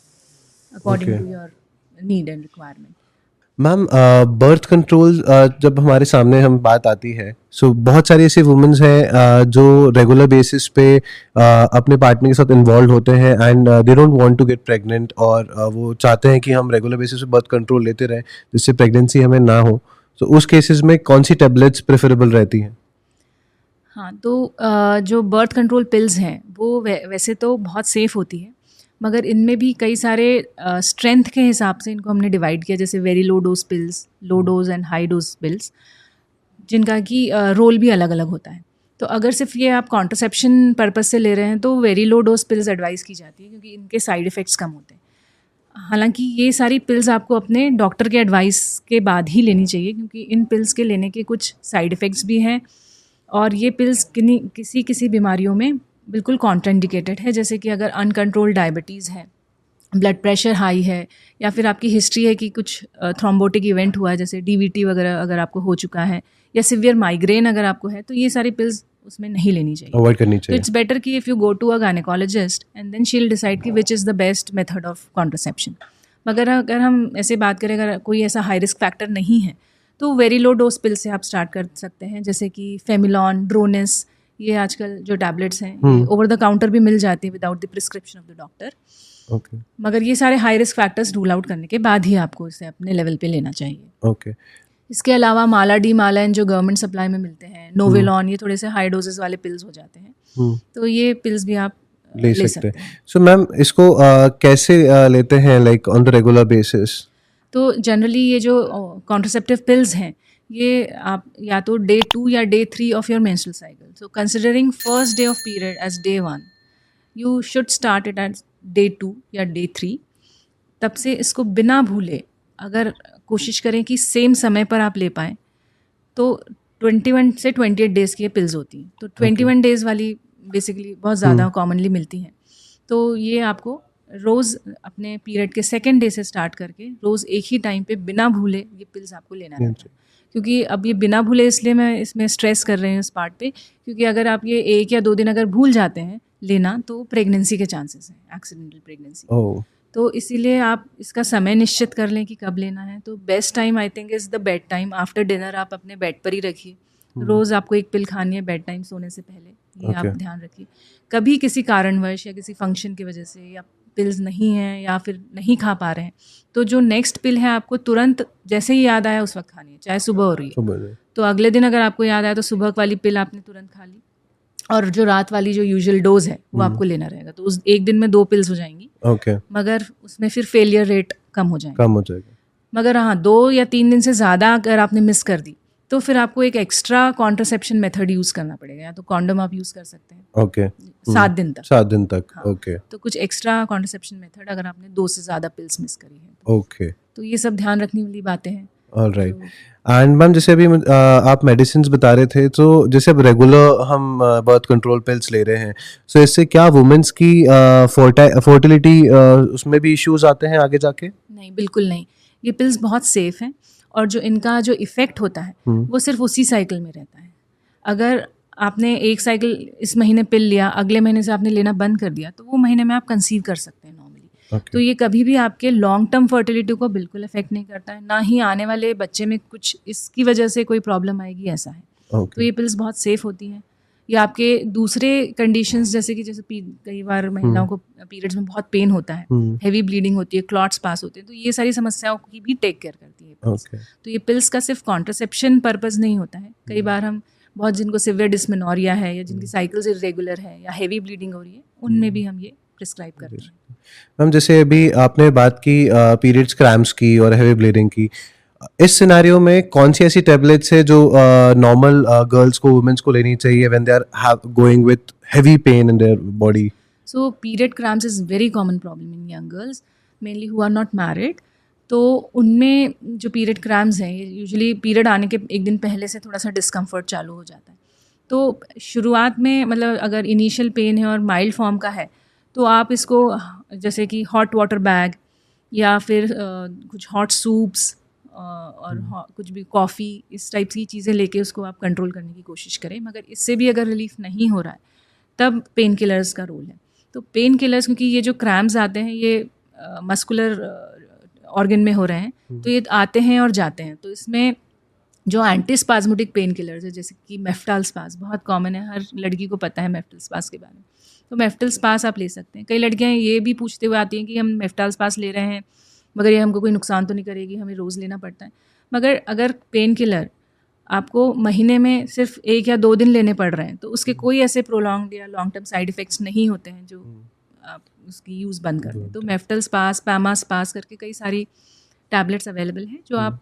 according to your need and requirement. Ma'am birth control जब हमारे सामने हम बात आती है, सो बहुत सारी ऐसी वुमेन्स हैं जो रेगुलर बेसिस पे अपने पार्टनर के साथ इन्वॉल्व होते हैं and they don't want to get pregnant, और वो चाहते हैं कि हम रेगुलर बेसिस पे बर्थ कंट्रोल लेते रहें जिससे प्रेगनेंसी हमें ना हो। तो उस केसेस में कौन सी टेबलेट्स प्रेफरेबल रहती हैं? हाँ, तो जो बर्थ कंट्रोल पिल्स हैं वो वैसे तो बहुत सेफ़ होती है, मगर इनमें भी कई सारे स्ट्रेंथ के हिसाब से इनको हमने डिवाइड किया, जैसे very low dose pills, low dose and high dose pills, जिनका कि रोल भी अलग अलग होता है। तो अगर सिर्फ ये आप कॉन्ट्रासेप्शन पर्पस से ले रहे हैं तो very low dose pills advice की जाती है, क्योंकि इनके साइड इफ़ेक्ट्स कम होते हैं। हालांकि ये सारी पिल्स आपको अपने डॉक्टर के एडवाइस के बाद ही लेनी चाहिए, क्योंकि इन पिल्स के लेने के कुछ साइड इफ़ेक्ट्स भी हैं, और ये पिल्स किसी बीमारियों में बिल्कुल कॉन्ट्राइंडिकेटेड है। जैसे कि अगर अनकंट्रोल्ड डायबिटीज़ है, ब्लड प्रेशर हाई है, या फिर आपकी हिस्ट्री है कि कुछ थ्रोम्बोटिक इवेंट हुआ है, जैसे डीवीटी वगैरह अगर आपको हो चुका है, या सिवियर माइग्रेन अगर आपको है, तो ये सारी पिल्स उसमें नहीं लेनी चाहिए, अवॉइड करनी तो चाहिए। इट्स बेटर कि if you go to a gynaecologist and then she will decide कि which is the best method of contraception. मगर अगर हम ऐसे बात करें, अगर कोई ऐसा हाई रिस्क फैक्टर नहीं है, तो वेरी लो डोज पिल से आप स्टार्ट कर सकते हैं, जैसे कि फेमिलॉन, ड्रोनिस, ये आजकल जो टैबलेट्स हैं ये ओवर द काउंटर भी मिल जाती है without the prescription of the doctor. Okay मगर ये सारे high risk factors rule out करने के बाद ही आपको इसे अपने लेवल पे लेना चाहिए। ओके इसके अलावा माला डी मालाइन जो गवर्नमेंट सप्लाई में मिलते हैं, नोवेलॉन, ये थोड़े से हाई डोजेस वाले पिल्स हो जाते हैं, तो ये पिल्स भी आप ले सकते हैं। सो मैम इसको कैसे लेते हैं, like on the regular basis? तो जनरली ये जो कॉन्ट्रासेप्टिव पिल्स हैं ये आप या तो डे 2 या day 3 of your menstrual cycle, so considering first day of period as day 1, you should start it at day 2 या डे 3। तब से इसको बिना भूले अगर कोशिश करें कि सेम समय पर आप ले पाएँ, तो 21 से 28 डेज़ की ये पिल्स होती हैं। तो 21 डेज़ वाली बेसिकली बहुत ज़्यादा कॉमनली मिलती हैं। तो ये आपको रोज़ अपने पीरियड के सेकेंड डे से स्टार्ट करके रोज़ एक ही टाइम पे बिना भूले ये पिल्स आपको लेना रहता है। क्योंकि अब ये बिना भूले इसलिए मैं इसमें स्ट्रेस कर रही हूँ इस पार्ट पे, क्योंकि अगर आप ये 1 या 2 दिन अगर भूल जाते हैं लेना तो प्रेगनेंसी के चांसेस हैं, एक्सीडेंटल प्रेगनेंसी। ओह तो इसीलिए आप इसका समय निश्चित कर लें कि कब लेना है। तो best time I think is the bed time. After dinner आप अपने बेड पर ही रखिए। रोज़ आपको एक पिल खानी है बेड टाइम सोने से पहले, ये आप Okay. ध्यान रखिए। कभी किसी कारणवश या किसी फंक्शन की वजह से या पिल्स नहीं हैं या फिर नहीं खा पा रहे हैं, तो जो नेक्स्ट पिल है आपको तुरंत जैसे ही याद आया उस वक्त खानी है, चाहे सुबह हो रही है। सुबह में। तो अगले दिन अगर आपको याद आया तो सुबह वाली पिल आपने तुरंत खा ली, और जो रात वाली जो यूजुअल डोज है वो आपको लेना रहेगा। तो उस एक दिन में 2 पिल्स हो जाएंगी, ओके मगर उसमें फिर फेलियर रेट कम हो जाएगा। कम हो जाएगा। मगर हाँ 2 या 3 दिन से ज़्यादा अगर आपने मिस कर दी तो फिर आपको एक एक्स्ट्रा कॉन्ट्रासेप्शन मेथड यूज़ करना पड़ेगा। या तो कॉन्डम आप यूज़ कर सकते हैं ओके 7 दिन तक। 7 दिन तक। हाँ। ओके तो कुछ एक्स्ट्रा कॉन्ट्रासेप्शन मेथड अगर आपने 2 से ज़्यादा पिल्स मिस करी है ओके तो ये सब ध्यान रखने वाली बातें हैं। ऑलराइट। एंड मैम जैसे अभी आप मेडिसिन बता रहे थे, तो जैसे अब रेगुलर हम बर्थ कंट्रोल पिल्स ले रहे हैं, सो इससे क्या वुमेन्स की फर्टिलिटी उसमें भी इश्यूज आते हैं आगे जाके? नहीं, बिल्कुल नहीं। ये पिल्स बहुत सेफ़ हैं, और जो इनका जो इफ़ेक्ट होता है वो सिर्फ उसी साइकिल में रहता है। अगर आपने एक साइकिल इस महीने पिल लिया, अगले महीने से आपने लेना बंद कर दिया, तो वो महीने में आप कंसीव कर सकते हैं नॉर्मली। तो ये कभी भी आपके लॉन्ग टर्म फर्टिलिटी को बिल्कुल इफेक्ट नहीं करता है, ना ही आने वाले बच्चे में कुछ इसकी वजह से कोई प्रॉब्लम आएगी, ऐसा है। तो ये पिल्स बहुत सेफ़ होती हैं। ये आपके दूसरे कंडीशंस जैसे कि कई बार महिलाओं को पीरियड्स में बहुत पेन होता है, हेवी ब्लीडिंग होती है, क्लॉट्स पास होते हैं, तो ये सारी समस्याओं की भी टेक केयर करती है पिल्स। तो ये पिल्स का सिर्फ कॉन्ट्रासेप्शन पर्पस नहीं होता है। कई बार हम बहुत जिनको सिवियर डिस्मेनोरिया है या जिनकी साइकिल्स इरेगुलर है या हेवी ब्लीडिंग हो रही है, उनमें भी हम ये प्रिस्क्राइब करते हैं। मैम जैसे अभी आपने बात की पीरियड्स क्रैम्प्स की और हेवी ब्लीडिंग की, इस सिनेरियो में कौन सी ऐसी टैबलेट्स है जो नॉर्मल गर्ल्स को, वुमेन्स को लेनी चाहिए when they are going with heavy pain in their body? So period cramps is very common problem in young girls, mainly who are not married. तो उनमें जो पीरियड क्रैम्प्स हैं, यूजुअली पीरियड आने के एक दिन पहले से थोड़ा सा डिस्कम्फर्ट चालू हो जाता है। तो शुरुआत में मतलब अगर इनिशियल पेन है और माइल्ड फॉर्म का है, तो आप इसको जैसे कि हॉट वाटर बैग या फिर कुछ हॉट सूप्स और कुछ भी कॉफ़ी, इस टाइप की चीज़ें लेके उसको आप कंट्रोल करने की कोशिश करें। मगर इससे भी अगर रिलीफ नहीं हो रहा है, तब पेन किलर्स का रोल है। तो पेन किलर्स, क्योंकि ये जो क्रैम्प्स आते हैं ये मस्कुलर ऑर्गन में हो रहे हैं, तो ये आते हैं और जाते हैं। तो इसमें जो एंटीस्पाज्मोटिक पेन किलर्स है, जैसे कि मेफ्टाल स्पास बहुत कॉमन है, हर लड़की को पता है मेफ्टाल स्पास के बारे में। तो मेफ्टाल स्पास आप ले सकते हैं। कई लड़कियां ये भी पूछते हुए आती हैं कि हम मेफ्टाल स्पास ले रहे हैं, मगर ये हमको कोई नुकसान तो नहीं करेगी, हमें रोज़ लेना पड़ता है। मगर अगर पेन किलर आपको महीने में सिर्फ 1 या 2 दिन लेने पड़ रहे हैं, तो उसके कोई ऐसे प्रोलॉन्ग्ड या लॉन्ग टर्म साइड इफ़ेक्ट्स नहीं होते हैं जो आप उसकी यूज़ बंद कर दें। तो मेफ्टाल स्पास, पैमा स्पास करके कई सारी टैबलेट्स अवेलेबल हैं जो आप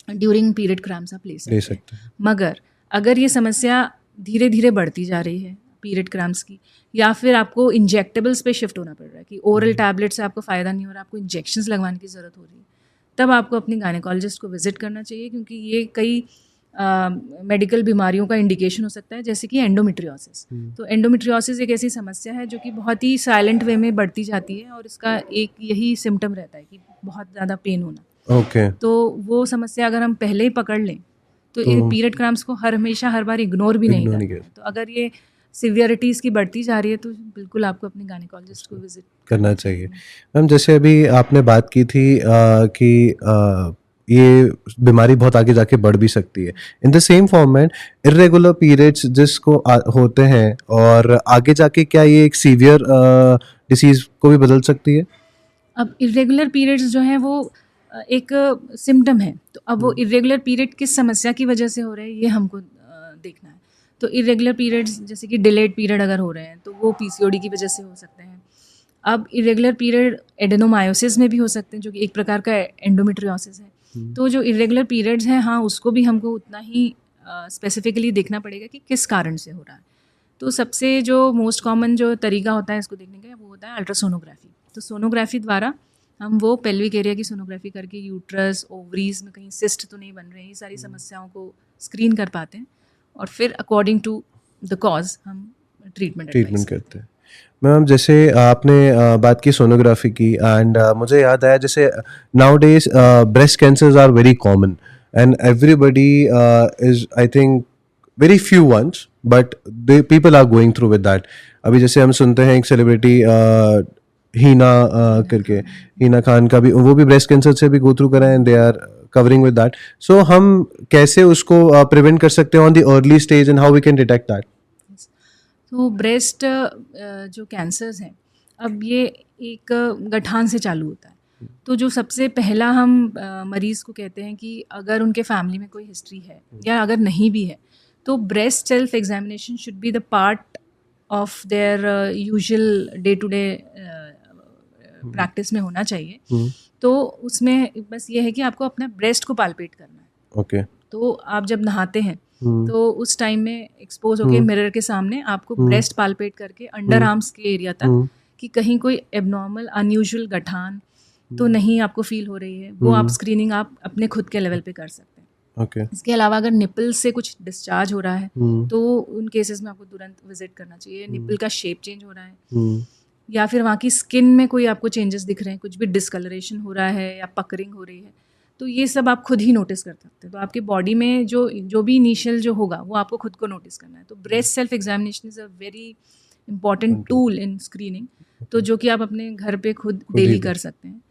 ड्यूरिंग पीरियड क्रैम्प्स आप ले सकते हैं। मगर अगर ये समस्या धीरे धीरे बढ़ती जा रही है पीरियड क्रैम्प्स की, या फिर आपको इंजेक्टेबल्स पे शिफ्ट होना पड़ रहा है कि ओरल टैबलेट से आपको फ़ायदा नहीं हो रहा, आपको इंजेक्शंस लगवाने की ज़रूरत हो रही है, तब आपको अपनी गायनेकोलॉजिस्ट को विजिट करना चाहिए, क्योंकि ये कई मेडिकल बीमारियों का इंडिकेशन हो सकता है, जैसे कि एंडोमेट्रियोसिस। तो एंडोमेट्रियोसिस एक ऐसी समस्या है जो कि बहुत ही साइलेंट वे में बढ़ती जाती है, और इसका एक यही सिम्टम रहता है कि बहुत ज़्यादा पेन होना। ओके तो वो समस्या अगर हम पहले ही पकड़ लें तो ये पीरियड क्रैम्प्स को हमेशा हर बार इग्नोर भी नहीं करना है। तो अगर ये सिवियरिटी इसकी बढ़ती जा रही है तो बिल्कुल आपको अपने गायनेकोलॉजिस्ट को विजिट करना चाहिए। मैम जैसे अभी आपने बात की थी कि ये बीमारी बहुत आगे जाके बढ़ भी सकती है। In the same format irregular periods जिसको होते हैं, और आगे जाके क्या ये एक सीवियर डिसीज को भी बदल सकती है? अब इरेगुलर पीरियड्स जो हैं वो एक सिम्टम है, तो अब वो इरेगुलर पीरियड किस समस्या की वजह से हो रहे हैं ये हमको देखना है। तो इरेगुलर पीरियड्स जैसे कि डिलेड पीरियड अगर हो रहे हैं तो वो पीसीओडी की वजह से हो सकते हैं। अब इरेगुलर पीरियड एडेनोमायोसिस में भी हो सकते हैं, जो कि एक प्रकार का एंडोमेट्रियोसिस है। तो जो इरेगुलर पीरियड्स हैं, हाँ, उसको भी हमको उतना ही स्पेसिफिकली देखना पड़ेगा कि किस कारण से हो रहा है। तो सबसे जो मोस्ट कॉमन जो तरीका होता है इसको देखने का, वो होता है अल्ट्रासोनोग्राफी। तो सोनोग्राफी द्वारा हम वो पेल्विक एरिया की सोनोग्राफी करके यूट्रस, ओवरीज में कहीं सिस्ट तो नहीं बन रहे हैं, ये सारी समस्याओं को स्क्रीन कर पाते हैं, और फिर अकॉर्डिंग टू द कॉज हम ट्रीटमेंट करते हैं। मैम जैसे आपने बात की सोनोग्राफी की, एंड मुझे याद आया जैसे nowadays breast cancers are very common, and everybody is I think very few ones, but they people are going through with that. अभी जैसे हम सुनते हैं एक सेलिब्रिटी हीना करके, हीना खान का भी, वो भी ब्रेस्ट कैंसर से भी गो थ्रू करा है, and they are covering with that. So हम कैसे उसको प्रिवेंट कर सकते हैं on the early stage, and how we can detect that? तो ब्रेस्ट जो कैंसर्स हैं, अब ये एक गठान से चालू होता है. तो जो सबसे पहला हम मरीज़ को कहते हैं कि अगर उनके फैमिली में कोई हिस्ट्री है या अगर नहीं भी है, तो breast self examination should be the part of their usual day to day practice में होना चाहिए. तो उसमें बस ये है कि आपको अपना ब्रेस्ट को पालपेट करना है. ओके. तो आप जब नहाते हैं तो उस टाइम में एक्सपोज होके मिरर के सामने आपको ब्रेस्ट पालपेट करके अंडर आर्म्स के एरिया तक कि कहीं कोई एबनॉर्मल अनयूजुअल गठान तो नहीं आपको फील हो रही है, वो आप स्क्रीनिंग आप अपने खुद के लेवल पे कर सकते हैं. ओके. इसके अलावा अगर निपल से कुछ डिस्चार्ज हो रहा है तो उन केसेस में आपको तुरंत विजिट करना चाहिए. निपल का शेप चेंज हो रहा है या फिर वहाँ की स्किन में कोई आपको चेंजेस दिख रहे हैं, कुछ भी डिस्कलरेशन हो रहा है या पकरिंग हो रही है, तो ये सब आप खुद ही नोटिस कर सकते हैं. तो आपके बॉडी में जो भी इनिशियल जो होगा वो आपको खुद को नोटिस करना है. तो breast self examination is a very important tool in screening, तो जो कि आप अपने घर पे खुद डेली कर सकते हैं.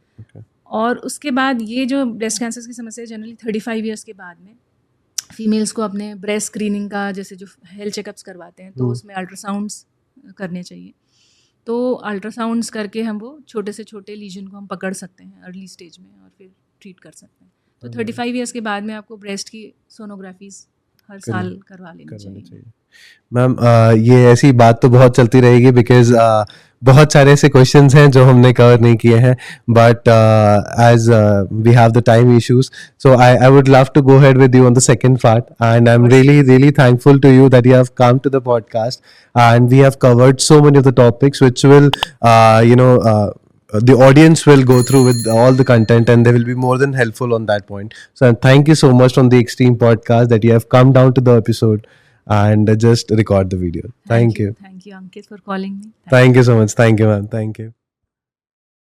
और उसके बाद ये जो ब्रेस्ट कैंसर की समस्या जनरली 35 ईयर्स के बाद में फीमेल्स को अपने ब्रेस्ट स्क्रीनिंग का जैसे जो हेल्थ चेकअप्स करवाते हैं तो उसमें अल्ट्रासाउंड्स करने चाहिए. तो अल्ट्रासाउंड्स करके हम वो छोटे से छोटे लीजन को हम पकड़ सकते हैं अर्ली स्टेज में और फिर ट्रीट कर सकते हैं. तो 35 ईयर्स के बाद में आपको ब्रेस्ट की सोनोग्राफीज हर साल करवा लेनी चाहिए. मैम ये ऐसी बात तो बहुत चलती रहेगी, बिकॉज बहुत सारे ऐसे क्वेश्चंस हैं जो हमने कवर नहीं किए हैं, but as we have the time issues, so I would love to go ahead with you on the second part, and I'm really thankful to you that you have come to the podcast, and we have covered so many of the topics which will the audience will go through with all the content, and they will be more than helpful on that point. So thank you so much from the Extreme Podcast that you have come down to the episode and just record the video. Thank you. Thank you, Ankit, for calling me. Thank you so much. Thank you, ma'am. Thank you.